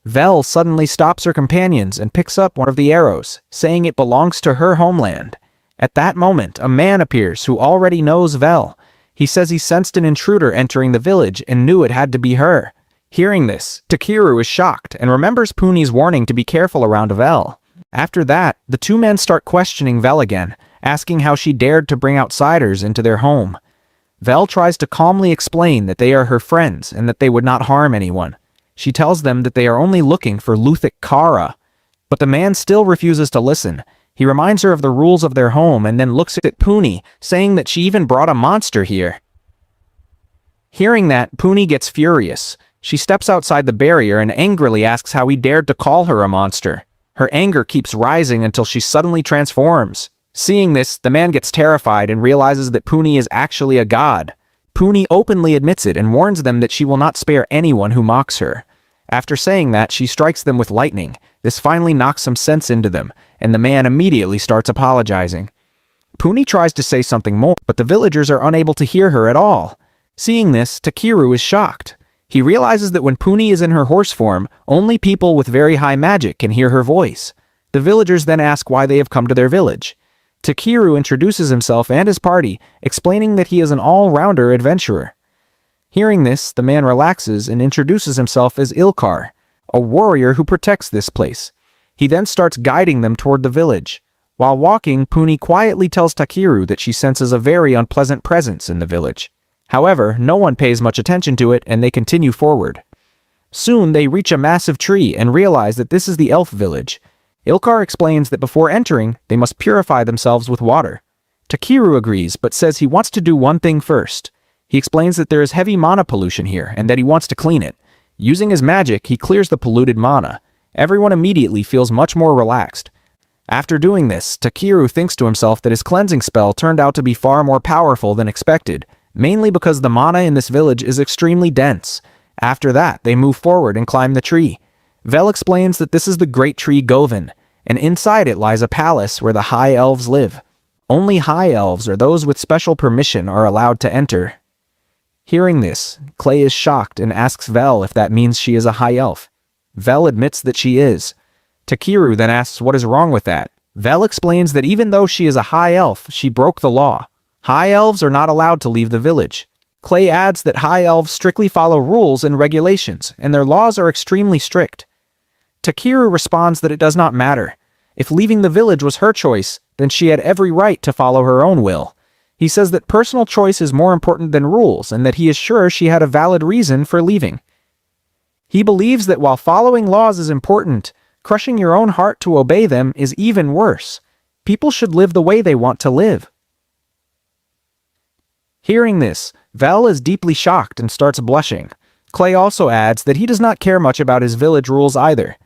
Vel suddenly stops her companions and picks up one of the arrows, saying it belongs to her homeland. At that moment, a man appears who already knows Vel. He says he sensed an intruder entering the village and knew it had to be her. Hearing this, Takeru is shocked and remembers Puni's warning to be careful around Vel. After that, the two men start questioning Vel again, asking how she dared to bring outsiders into their home. Vel tries to calmly explain that they are her friends and that they would not harm anyone. She tells them that they are only looking for Luthik Kara, but the man still refuses to listen. He reminds her of the rules of their home and then looks at Puni, saying that she even brought a monster here. Hearing that, Puni gets furious. She steps outside the barrier and angrily asks how he dared to call her a monster. Her anger keeps rising until she suddenly transforms. Seeing this, the man gets terrified and realizes that Puni is actually a god. Puni openly admits it and warns them that she will not spare anyone who mocks her. After saying that, she strikes them with lightning. This finally knocks some sense into them, and the man immediately starts apologizing. Puni tries to say something more, but the villagers are unable to hear her at all. Seeing this, Takeru is shocked. He realizes that when Puni is in her horse form, only people with very high magic can hear her voice. The villagers then ask why they have come to their village. Takeru introduces himself and his party, explaining that he is an all-rounder adventurer. Hearing this, the man relaxes and introduces himself as Ilkar, a warrior who protects this place. He then starts guiding them toward the village. While walking, Puni quietly tells Takeru that she senses a very unpleasant presence in the village. However, no one pays much attention to it and they continue forward. Soon they reach a massive tree and realize that this is the elf village. Ilkar explains that before entering, they must purify themselves with water. Takeru agrees, but says he wants to do one thing first. He explains that there is heavy mana pollution here, and that he wants to clean it. Using his magic, he clears the polluted mana. Everyone immediately feels much more relaxed. After doing this, Takeru thinks to himself that his cleansing spell turned out to be far more powerful than expected, mainly because the mana in this village is extremely dense. After that, they move forward and climb the tree. Vel explains that this is the great tree Govin, and inside it lies a palace where the high elves live. Only high elves or those with special permission are allowed to enter. Hearing this, Clay is shocked and asks Vel if that means she is a high elf. Vel admits that she is. Takeru then asks what is wrong with that. Vel explains that even though she is a high elf, she broke the law. High elves are not allowed to leave the village. Clay adds that high elves strictly follow rules and regulations, and their laws are extremely strict. Takeru responds that it does not matter. If leaving the village was her choice, then she had every right to follow her own will. He He says that personal choice is more important than rules and that he is sure she had a valid reason for leaving. He believes that while following laws is important, crushing your own heart to obey them is even worse. People should live the way they want to live. Hearing this, Vel is deeply shocked and starts blushing. Clay also adds that he does not care much about his village rules either.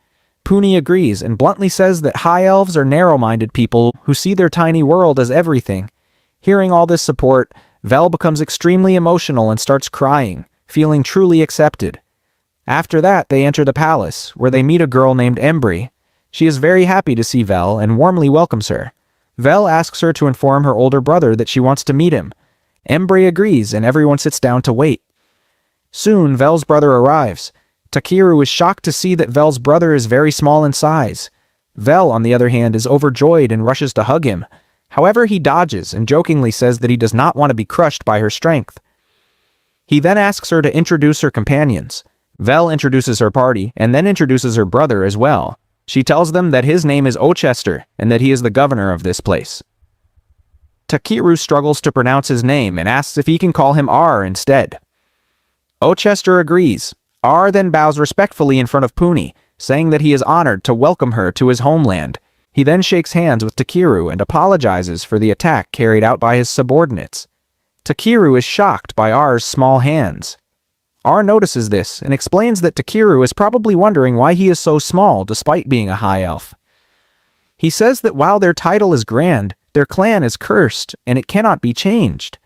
Puni agrees and bluntly says that high elves are narrow-minded people who see their tiny world as everything. Hearing all this support, Vel becomes extremely emotional and starts crying, feeling truly accepted. After that, they enter the palace, where they meet a girl named Embry. She is very happy to see Vel and warmly welcomes her. Vel asks her to inform her older brother that she wants to meet him. Embry agrees and everyone sits down to wait. Soon, Vel's brother arrives. Takeru is shocked to see that Vel's brother is very small in size. Vel, on the other hand, is overjoyed and rushes to hug him. However, he dodges and jokingly says that he does not want to be crushed by her strength. He then asks her to introduce her companions. Vel introduces her party and then introduces her brother as well. She tells them that his name is Ochester and that he is the governor of this place. Takeru struggles to pronounce his name and asks if he can call him R instead. Ochester agrees. R then bows respectfully in front of Puni, saying that he is honored to welcome her to his homeland. He then shakes hands with Takeru and apologizes for the attack carried out by his subordinates. Takeru is shocked by R's small hands. R notices this and explains that Takeru is probably wondering why he is so small despite being a high elf. He says that while their title is grand, their clan is cursed and it cannot be changed.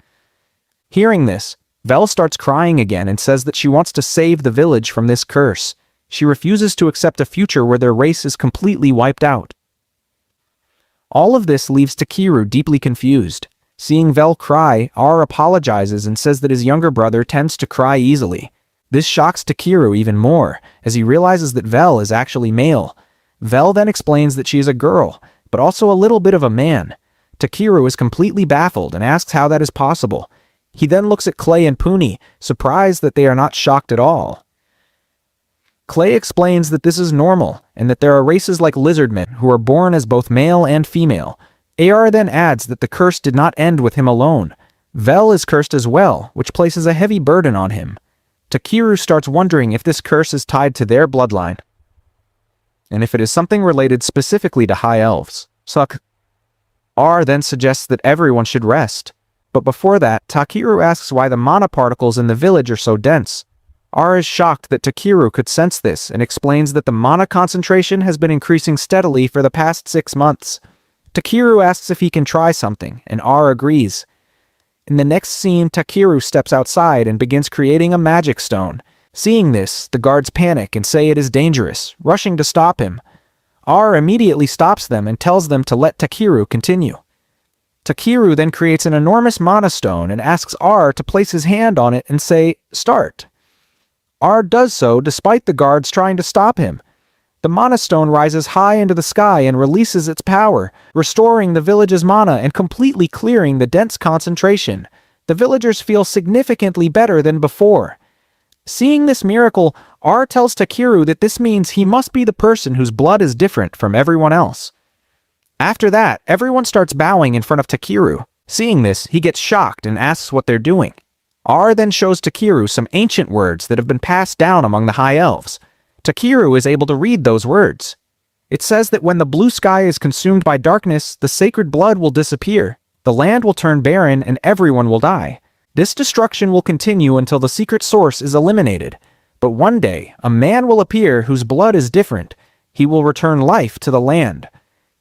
Hearing this, Vel starts crying again and says that she wants to save the village from this curse. She refuses to accept a future where their race is completely wiped out. All of this leaves Takeru deeply confused. Seeing Vel cry, R apologizes and says that his younger brother tends to cry easily. This shocks Takeru even more, as he realizes that Vel is actually male. Vel then explains that she is a girl, but also a little bit of a man. Takeru is completely baffled and asks how that is possible. He then looks at Clay and Puni, surprised that they are not shocked at all. Clay explains that this is normal, and that there are races like lizardmen who are born as both male and female. AR then adds that the curse did not end with him alone. Vel is cursed as well, which places a heavy burden on him. Takeru starts wondering if this curse is tied to their bloodline, and if it is something related specifically to high elves. R then suggests that everyone should rest. But before that, Takeru asks why the mana particles in the village are so dense. R is shocked that Takeru could sense this and explains that the mana concentration has been increasing steadily for the past 6 months. Takeru asks if he can try something, and R agrees. In the next scene, Takeru steps outside and begins creating a magic stone. Seeing this, the guards panic and say it is dangerous, rushing to stop him. R immediately stops them and tells them to let Takeru continue. Takeru then creates an enormous mana stone and asks R to place his hand on it and say, "Start." R does so despite the guards trying to stop him. The mana stone rises high into the sky and releases its power, restoring the village's mana and completely clearing the dense concentration. The villagers feel significantly better than before. Seeing this miracle, R tells Takeru that this means he must be the person whose blood is different from everyone else. After that, everyone starts bowing in front of Takeru. Seeing this, he gets shocked and asks what they're doing. R then shows Takeru some ancient words that have been passed down among the high elves. Takeru is able to read those words. It says that when the blue sky is consumed by darkness, the sacred blood will disappear. The land will turn barren and everyone will die. This destruction will continue until the secret source is eliminated. But one day, a man will appear whose blood is different. He will return life to the land.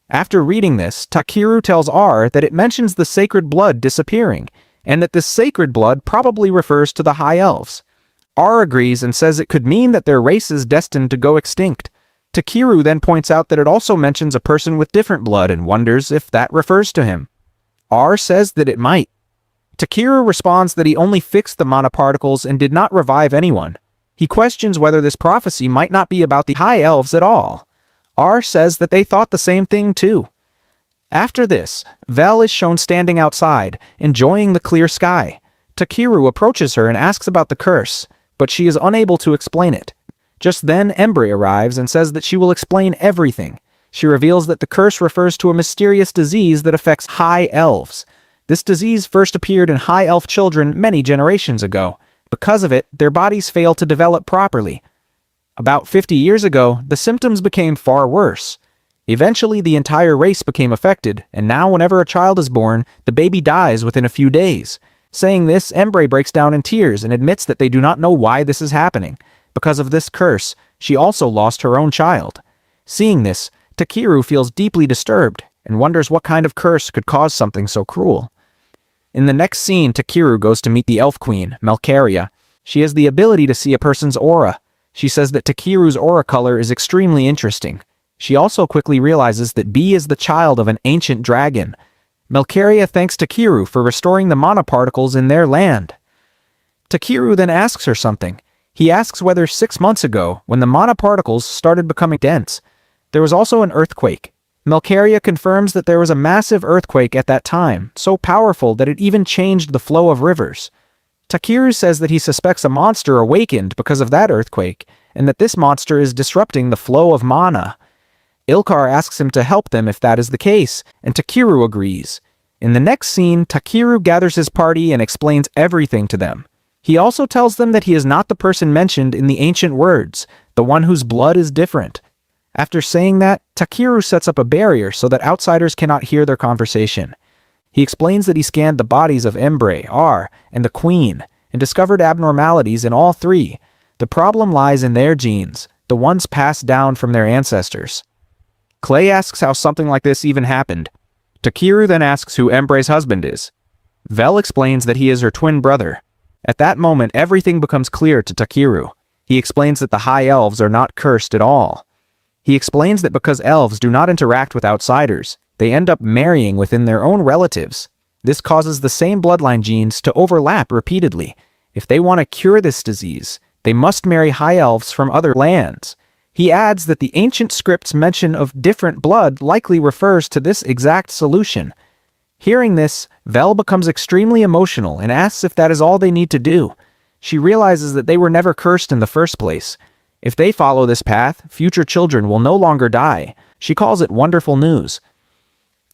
After reading this, Takeru tells R that it mentions the sacred blood disappearing, and that this sacred blood probably refers to the high elves. R agrees and says it could mean that their race is destined to go extinct. Takeru then points out that it also mentions a person with different blood and wonders if that refers to him. R says that it might. Takeru responds that he only fixed the mana particles and did not revive anyone. He questions whether this prophecy might not be about the high elves at all. R says that they thought the same thing too. After this, Vel is shown standing outside, enjoying the clear sky. Takeru approaches her and asks about the curse, but she is unable to explain it. Just then, Embry arrives and says that she will explain everything. She reveals that the curse refers to a mysterious disease that affects high elves. This disease first appeared in high elf children many generations ago. Because of it, their bodies fail to develop properly. About 50 years ago, the symptoms became far worse. Eventually, the entire race became affected, and now whenever a child is born, the baby dies within a few days. Saying this, Embre breaks down in tears and admits that they do not know why this is happening. Because of this curse, she also lost her own child. Seeing this, Takeru feels deeply disturbed and wonders what kind of curse could cause something so cruel. In the next scene, Takeru goes to meet the Elf Queen, Melcaria. She has the ability to see a person's aura. She says that Takeru's aura color is extremely interesting. She also quickly realizes that B is the child of an ancient dragon. Melcaria thanks Takeru for restoring the mana particles in their land. Takeru then asks her something. He asks whether 6 months ago, when the mana particles started becoming dense, there was also an earthquake. Melcaria confirms that there was a massive earthquake at that time, so powerful that it even changed the flow of rivers. Takeru says that he suspects a monster awakened because of that earthquake, and that this monster is disrupting the flow of mana. Ilkar asks him to help them if that is the case, and Takeru agrees. In the next scene, Takeru gathers his party and explains everything to them. He also tells them that he is not the person mentioned in the ancient words, the one whose blood is different. After saying that, Takeru sets up a barrier so that outsiders cannot hear their conversation. He explains that he scanned the bodies of Embre, R, and the Queen, and discovered abnormalities in all three. The problem lies in their genes, the ones passed down from their ancestors. Clay asks how something like this even happened. Takeru then asks who Embre's husband is. Vel explains that he is her twin brother. At that moment, everything becomes clear to Takeru. He explains that the High Elves are not cursed at all. He explains that because elves do not interact with outsiders, they end up marrying within their own relatives. This causes the same bloodline genes to overlap repeatedly. If they want to cure this disease, they must marry High Elves from other lands. He adds that the ancient script's mention of different blood likely refers to this exact solution. Hearing this, Vel becomes extremely emotional and asks if that is all they need to do. She realizes that they were never cursed in the first place. If they follow this path, future children will no longer die. She calls it wonderful news.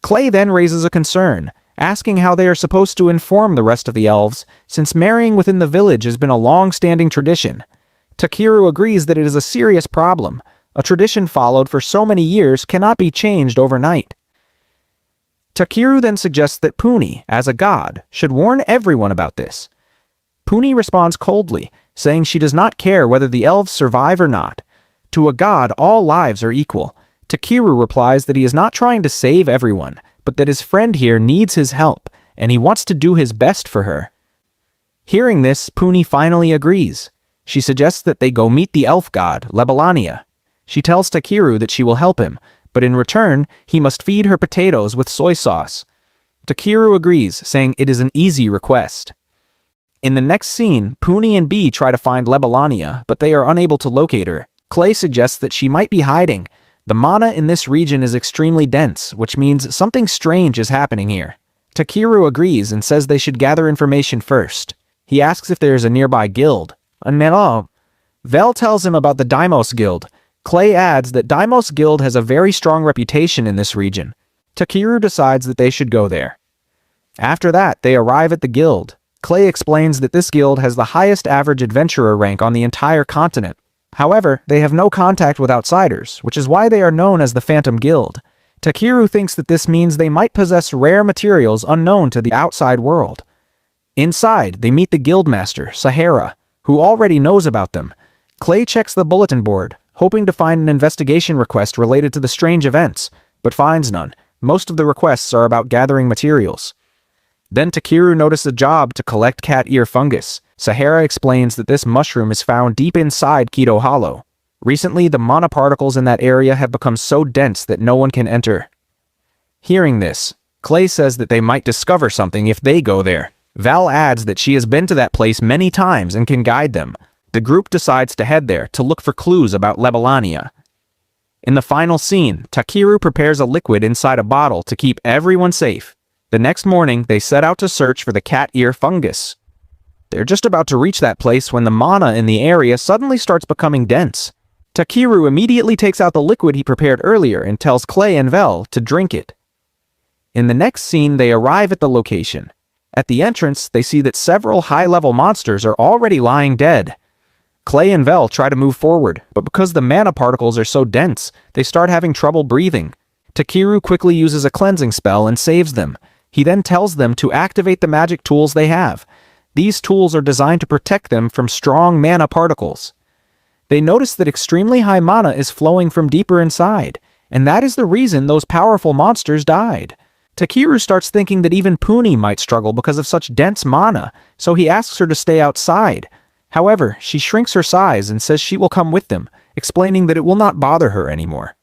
Clay then raises a concern, asking how they are supposed to inform the rest of the elves, since marrying within the village has been a long-standing tradition. Takeru agrees that it is a serious problem. A tradition followed for so many years cannot be changed overnight. Takeru then suggests that Puni, as a god, should warn everyone about this. Puni responds coldly, saying she does not care whether the elves survive or not. To a god, all lives are equal. Takeru replies that he is not trying to save everyone, but that his friend here needs his help, and he wants to do his best for her. Hearing this, Puni finally agrees. She suggests that they go meet the elf god, Lebalania. She tells Takeru that she will help him, but in return, he must feed her potatoes with soy sauce. Takeru agrees, saying it is an easy request. In the next scene, Puni and B try to find Lebalania, but they are unable to locate her. Clay suggests that she might be hiding. The mana in this region is extremely dense, which means something strange is happening here. Takeru agrees and says they should gather information first. He asks if there is a nearby guild. No. Vel tells him about the Deimos Guild. Clay adds that Deimos Guild has a very strong reputation in this region. Takeru decides that they should go there. After that, they arrive at the guild. Clay explains that this guild has the highest average adventurer rank on the entire continent. However, they have no contact with outsiders, which is why they are known as the Phantom Guild. Takeru thinks that this means they might possess rare materials unknown to the outside world. Inside, they meet the guildmaster, Sahara, who already knows about them. Clay checks the bulletin board, hoping to find an investigation request related to the strange events, but finds none. Most of the requests are about gathering materials. Then Takeru notices a job to collect cat ear fungus. Sahara explains that this mushroom is found deep inside Kido Hollow. Recently, the mana particles in that area have become so dense that no one can enter. Hearing this, Clay says that they might discover something if they go there. Val adds that she has been to that place many times and can guide them. The group decides to head there to look for clues about Lebalania. In the final scene, Takeru prepares a liquid inside a bottle to keep everyone safe. The next morning, they set out to search for the cat ear fungus. They're just about to reach that place when the mana in the area suddenly starts becoming dense. Takeru immediately takes out the liquid he prepared earlier and tells Clay and Vel to drink it. In the next scene, they arrive at the location. At the entrance, they see that several high-level monsters are already lying dead. Clay and Vel try to move forward, but because the mana particles are so dense, they start having trouble breathing. Takeru quickly uses a cleansing spell and saves them. He then tells them to activate the magic tools they have. These tools are designed to protect them from strong mana particles. They notice that extremely high mana is flowing from deeper inside, and that is the reason those powerful monsters died. Takeru starts thinking that even Puni might struggle because of such dense mana, so he asks her to stay outside. However, she shrinks her size and says she will come with them, explaining that it will not bother her anymore.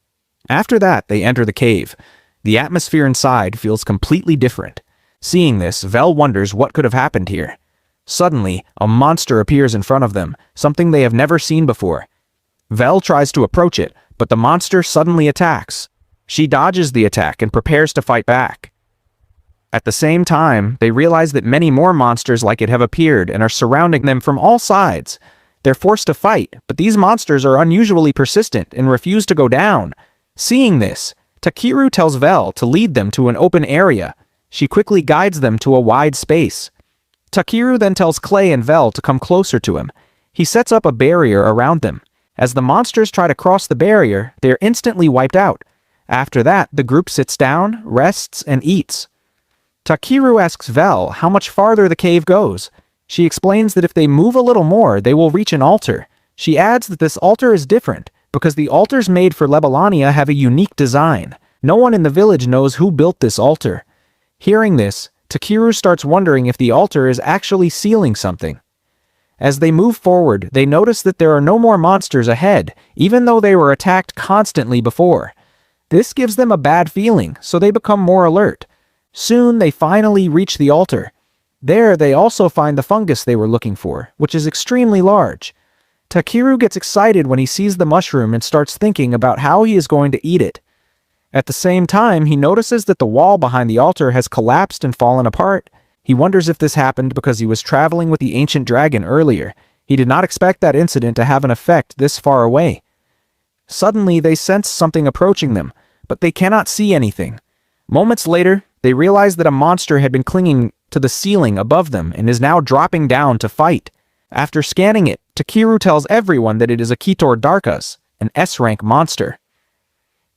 After that, they enter the cave. The atmosphere inside feels completely different. Seeing this, Vel wonders what could have happened here. Suddenly, a monster appears in front of them, something they have never seen before. Vel tries to approach it, but the monster suddenly attacks. She dodges the attack and prepares to fight back. At the same time, they realize that many more monsters like it have appeared and are surrounding them from all sides. They're forced to fight, but these monsters are unusually persistent and refuse to go down. Seeing this, Takeru tells Vel to lead them to an open area. She quickly guides them to a wide space. Takeru then tells Clay and Vel to come closer to him. He sets up a barrier around them. As the monsters try to cross the barrier, they are instantly wiped out. After that, the group sits down, rests, and eats. Takeru asks Vel how much farther the cave goes. She explains that if they move a little more, they will reach an altar. She adds that this altar is different, because the altars made for Lebalania have a unique design. No one in the village knows who built this altar. Hearing this, Takeru starts wondering if the altar is actually sealing something. As they move forward, they notice that there are no more monsters ahead, even though they were attacked constantly before. This gives them a bad feeling, so they become more alert. Soon, they finally reach the altar. There, they also find the fungus they were looking for, which is extremely large. Takeru gets excited when he sees the mushroom and starts thinking about how he is going to eat it. At the same time, he notices that the wall behind the altar has collapsed and fallen apart. He wonders if this happened because he was traveling with the ancient dragon earlier. He did not expect that incident to have an effect this far away. Suddenly, they sense something approaching them, but they cannot see anything. Moments later, they realize that a monster had been clinging to the ceiling above them and is now dropping down to fight. After scanning it, Takeru tells everyone that it is a Kitor Darkas, an S-rank monster.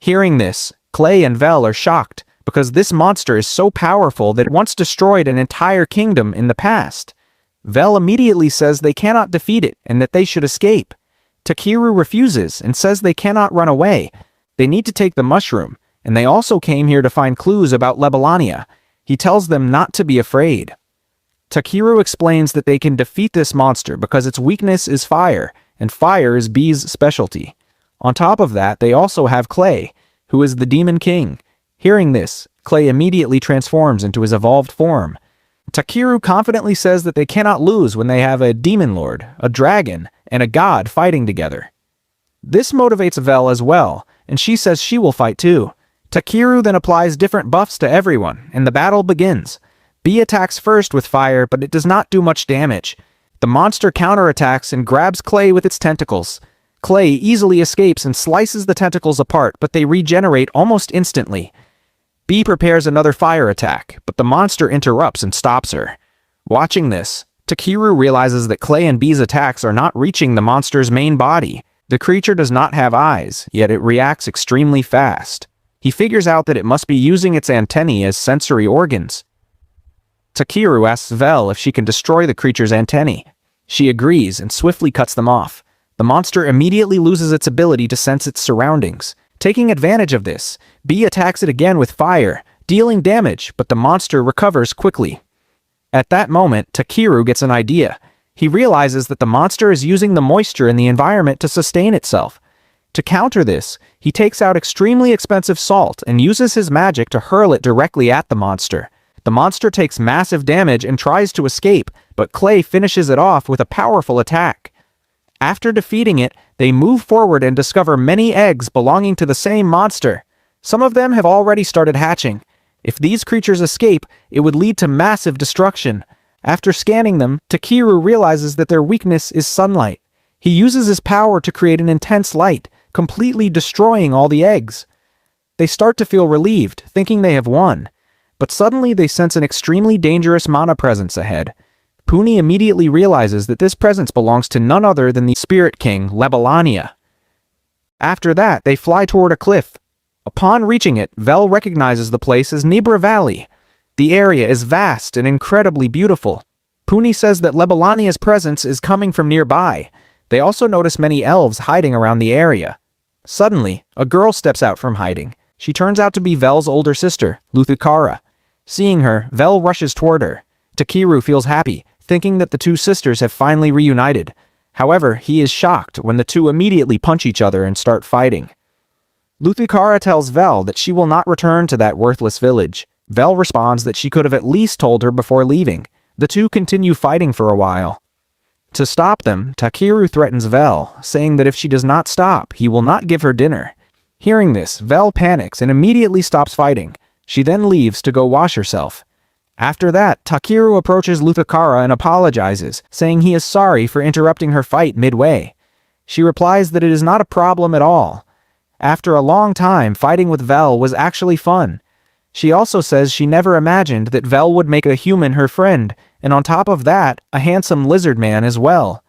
Hearing this, Clay and Vel are shocked, because this monster is so powerful that it once destroyed an entire kingdom in the past. Vel immediately says they cannot defeat it and that they should escape. Takeru refuses and says they cannot run away. They need to take the mushroom, and they also came here to find clues about Lebalania. He tells them not to be afraid. Takeru explains that they can defeat this monster because its weakness is fire, and fire is B's specialty. On top of that, they also have Clay, who is the Demon King. Hearing this, Clay immediately transforms into his evolved form. Takeru confidently says that they cannot lose when they have a Demon Lord, a dragon, and a god fighting together. This motivates Vel as well, and she says she will fight too. Takeru then applies different buffs to everyone, and the battle begins. B attacks first with fire, but it does not do much damage. The monster counterattacks and grabs Clay with its tentacles. Clay easily escapes and slices the tentacles apart, but they regenerate almost instantly. B prepares another fire attack, but the monster interrupts and stops her. Watching this, Takeru realizes that Clay and B's attacks are not reaching the monster's main body. The creature does not have eyes, yet it reacts extremely fast. He figures out that it must be using its antennae as sensory organs. Takeru asks Vel if she can destroy the creature's antennae. She agrees and swiftly cuts them off. The monster immediately loses its ability to sense its surroundings. Taking advantage of this, B attacks it again with fire, dealing damage, but the monster recovers quickly. At that moment, Takeru gets an idea. He realizes that the monster is using the moisture in the environment to sustain itself. To counter this, he takes out extremely expensive salt and uses his magic to hurl it directly at the monster. The monster takes massive damage and tries to escape, but Clay finishes it off with a powerful attack. After defeating it, they move forward and discover many eggs belonging to the same monster. Some of them have already started hatching. If these creatures escape, it would lead to massive destruction. After scanning them, Takeru realizes that their weakness is sunlight. He uses his power to create an intense light, completely destroying all the eggs. They start to feel relieved, thinking they have won. But suddenly they sense an extremely dangerous mana presence ahead. Puni immediately realizes that this presence belongs to none other than the Spirit King, Lebalania. After that, they fly toward a cliff. Upon reaching it, Vel recognizes the place as Nibra Valley. The area is vast and incredibly beautiful. Puni says that Lebalania's presence is coming from nearby. They also notice many elves hiding around the area. Suddenly, a girl steps out from hiding. She turns out to be Vel's older sister, Luthikara. Seeing her, Vel rushes toward her. Takeru feels happy, thinking that the two sisters have finally reunited. However, he is shocked when the two immediately punch each other and start fighting. Luthikara tells Vel that she will not return to that worthless village. Vel responds that she could have at least told her before leaving. The two continue fighting for a while. To stop them, Takeru threatens Vel, saying that if she does not stop, he will not give her dinner. Hearing this, Vel panics and immediately stops fighting. She then leaves to go wash herself. After that, Takeru approaches Luthikara and apologizes, saying he is sorry for interrupting her fight midway. She replies that it is not a problem at all. After a long time, fighting with Vel was actually fun. She also says she never imagined that Vel would make a human her friend, and on top of that, a handsome lizard man as well.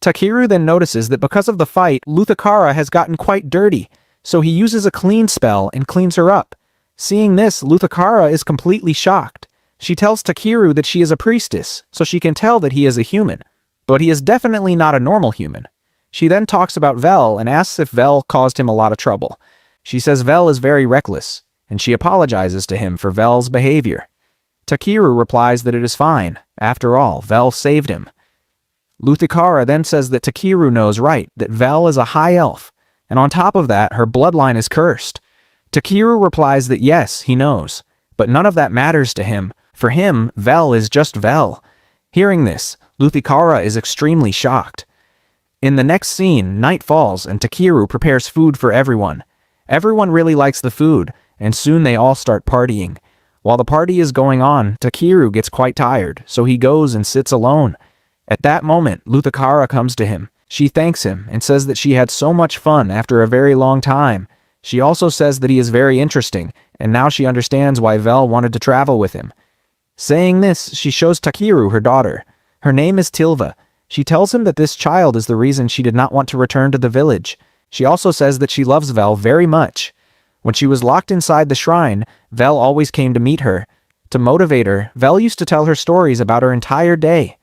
Takeru then notices that because of the fight, Luthikara has gotten quite dirty, so he uses a clean spell and cleans her up. Seeing this, Luthikara is completely shocked. She tells Takeru that she is a priestess, so she can tell that he is a human, but he is definitely not a normal human. She then talks about Vel and asks if Vel caused him a lot of trouble. She says Vel is very reckless, and she apologizes to him for Vel's behavior. Takeru replies that it is fine. After all, Vel saved him. Luthikara then says that Takeru knows right, that Vel is a high elf, and on top of that, her bloodline is cursed. Takeru replies that yes, he knows, but none of that matters to him. For him, Vel is just Vel. Hearing this, Luthikara is extremely shocked. In the next scene, night falls and Takeru prepares food for everyone. Everyone really likes the food, and soon they all start partying. While the party is going on, Takeru gets quite tired, so he goes and sits alone. At that moment, Luthikara comes to him. She thanks him and says that she had so much fun after a very long time. She also says that he is very interesting, and now she understands why Vel wanted to travel with him. Saying this, she shows Takeru her daughter. Her name is Tilva. She tells him that this child is the reason she did not want to return to the village. She also says that she loves Vel very much. When she was locked inside the shrine, Vel always came to meet her. To motivate her, Vel used to tell her stories about her entire day.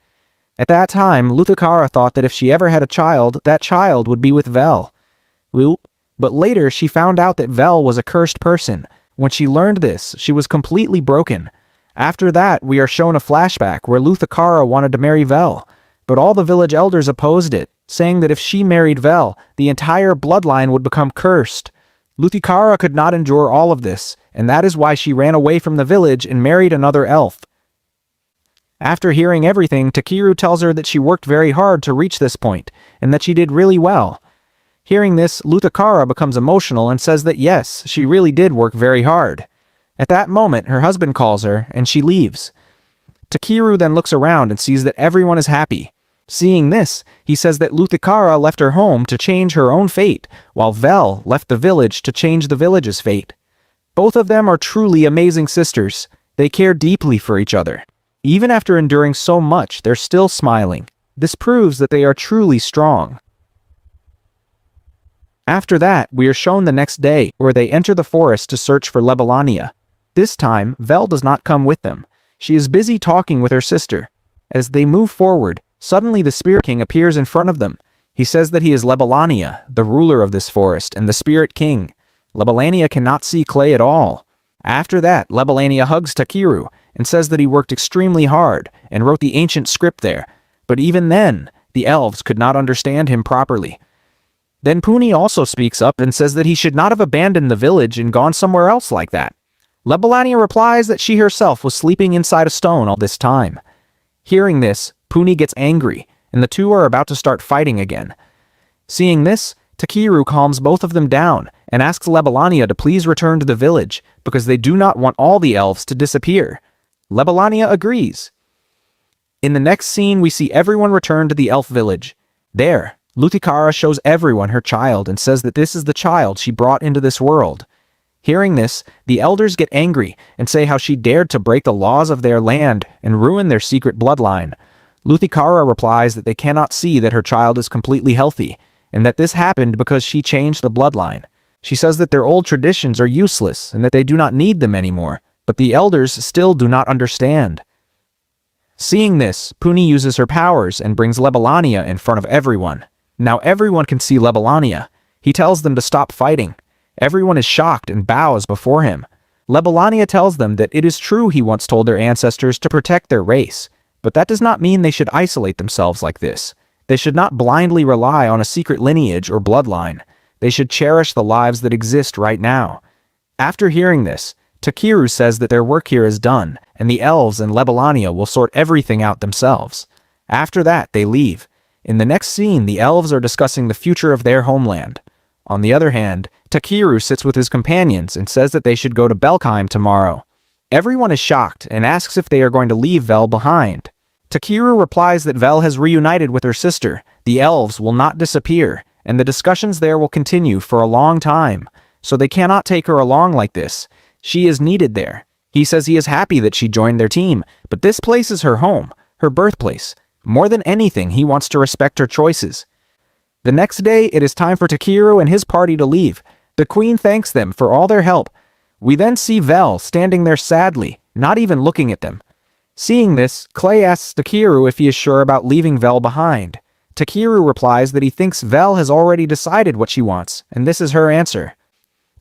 At that time, Luthikara thought that if she ever had a child, that child would be with Vel. But later, she found out that Vel was a cursed person. When she learned this, she was completely broken. After that, we are shown a flashback where Luthikara wanted to marry Vel, but all the village elders opposed it, saying that if she married Vel, the entire bloodline would become cursed. Luthikara could not endure all of this, and that is why she ran away from the village and married another elf. After hearing everything, Takeru tells her that she worked very hard to reach this point, and that she did really well. Hearing this, Luthikara becomes emotional and says that yes, she really did work very hard. At that moment, her husband calls her, and she leaves. Takeru then looks around and sees that everyone is happy. Seeing this, he says that Luthikara left her home to change her own fate, while Vel left the village to change the village's fate. Both of them are truly amazing sisters. They care deeply for each other. Even after enduring so much, they're still smiling. This proves that they are truly strong. After that, we are shown the next day, where they enter the forest to search for Lebalania. This time, Vel does not come with them. She is busy talking with her sister. As they move forward, suddenly the Spirit King appears in front of them. He says that he is Lebalania, the ruler of this forest, and the Spirit King. Lebalania cannot see clay at all. After that, Lebalania hugs Takeru and says that he worked extremely hard and wrote the ancient script there, but even then, the elves could not understand him properly. Then Puni also speaks up and says that he should not have abandoned the village and gone somewhere else like that. Lebalania replies that she herself was sleeping inside a stone all this time. Hearing this, Puni gets angry, and the two are about to start fighting again. Seeing this, Takeru calms both of them down and asks Lebalania to please return to the village because they do not want all the elves to disappear. Lebalania agrees. In the next scene, we see everyone return to the elf village. There, Luthikara shows everyone her child and says that this is the child she brought into this world. Hearing this, the elders get angry and say how she dared to break the laws of their land and ruin their secret bloodline. Luthikara replies that they cannot see that her child is completely healthy, and that this happened because she changed the bloodline. She says that their old traditions are useless and that they do not need them anymore, but the elders still do not understand. Seeing this, Puni uses her powers and brings Lebalania in front of everyone. Now everyone can see Lebalania. He tells them to stop fighting. Everyone is shocked and bows before him. Lebalania tells them that it is true he once told their ancestors to protect their race, but that does not mean they should isolate themselves like this. They should not blindly rely on a secret lineage or bloodline. They should cherish the lives that exist right now. After hearing this, Takeru says that their work here is done, and the elves and Lebalania will sort everything out themselves. After that, they leave. In the next scene, the elves are discussing the future of their homeland. On the other hand, Takeru sits with his companions and says that they should go to Belkheim tomorrow. Everyone is shocked and asks if they are going to leave Vel behind. Takeru replies that Vel has reunited with her sister, the elves will not disappear, and the discussions there will continue for a long time, so they cannot take her along like this. She is needed there. He says he is happy that she joined their team, but this place is her home, her birthplace. More than anything, he wants to respect her choices. The next day, it is time for Takeru and his party to leave. The queen thanks them for all their help. We then see Vel standing there sadly, not even looking at them. Seeing this, Clay asks Takeru if he is sure about leaving Vel behind. Takeru replies that he thinks Vel has already decided what she wants, and this is her answer.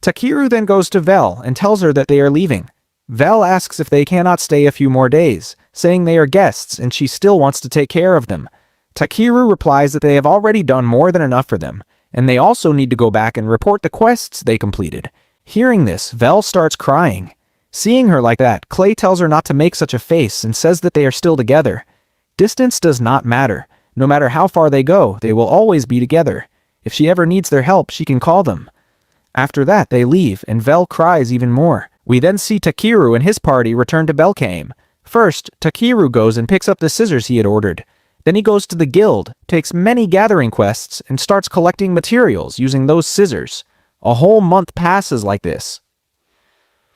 Takeru then goes to Vel and tells her that they are leaving. Vel asks if they cannot stay a few more days, saying they are guests and she still wants to take care of them. Takeru replies that they have already done more than enough for them, and they also need to go back and report the quests they completed. Hearing this, Vel starts crying. Seeing her like that, Clay tells her not to make such a face and says that they are still together. Distance does not matter. No matter how far they go, they will always be together. If she ever needs their help, she can call them. After that, they leave, and Vel cries even more. We then see Takeru and his party return to Belkheim. First, Takeru goes and picks up the scissors he had ordered. Then he goes to the guild, takes many gathering quests, and starts collecting materials using those scissors. A whole month passes like this.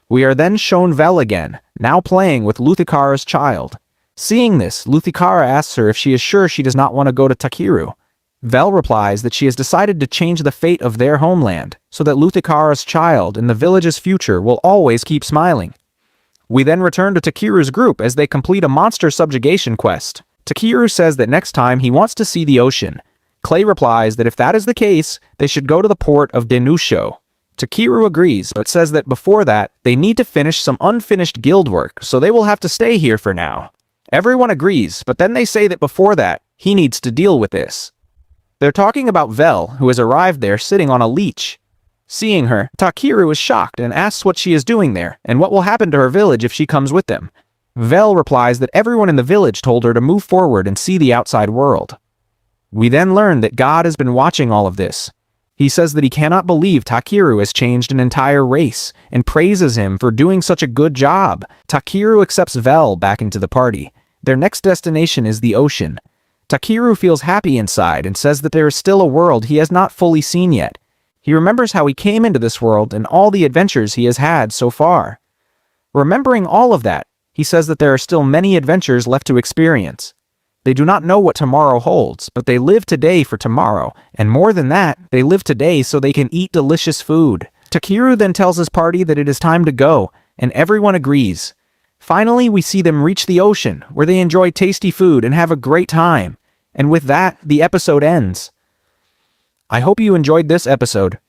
We are then shown Vel again, now playing with Luthikara's child. Seeing this, Luthikara asks her if she is sure she does not want to go to Takeru. Vel replies that she has decided to change the fate of their homeland, so that Luthikara's child and the village's future will always keep smiling. We then return to Takeru's group as they complete a monster subjugation quest. Takeru says that next time he wants to see the ocean. Clay replies that if that is the case, they should go to the port of Denusho. Takeru agrees, but says that before that, they need to finish some unfinished guild work, so they will have to stay here for now. Everyone agrees, but then they say that before that, he needs to deal with this. They're talking about Vel, who has arrived there sitting on a leech. Seeing her, Takeru is shocked and asks what she is doing there, and what will happen to her village if she comes with them. Vel replies that everyone in the village told her to move forward and see the outside world. We then learn that God has been watching all of this. He says that he cannot believe Takeru has changed an entire race, and praises him for doing such a good job. Takeru accepts Vel back into the party. Their next destination is the ocean. Takeru feels happy inside and says that there is still a world he has not fully seen yet. He remembers how he came into this world and all the adventures he has had so far. Remembering all of that, he says that there are still many adventures left to experience. They do not know what tomorrow holds, but they live today for tomorrow, and more than that, they live today so they can eat delicious food. Takeru then tells his party that it is time to go, and everyone agrees. Finally, we see them reach the ocean, where they enjoy tasty food and have a great time. And with that, the episode ends. I hope you enjoyed this episode.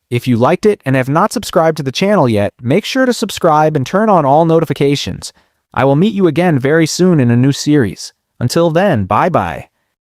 If you liked it and have not subscribed to the channel yet, make sure to subscribe and turn on all notifications. I will meet you again very soon in a new series. Until then, bye-bye.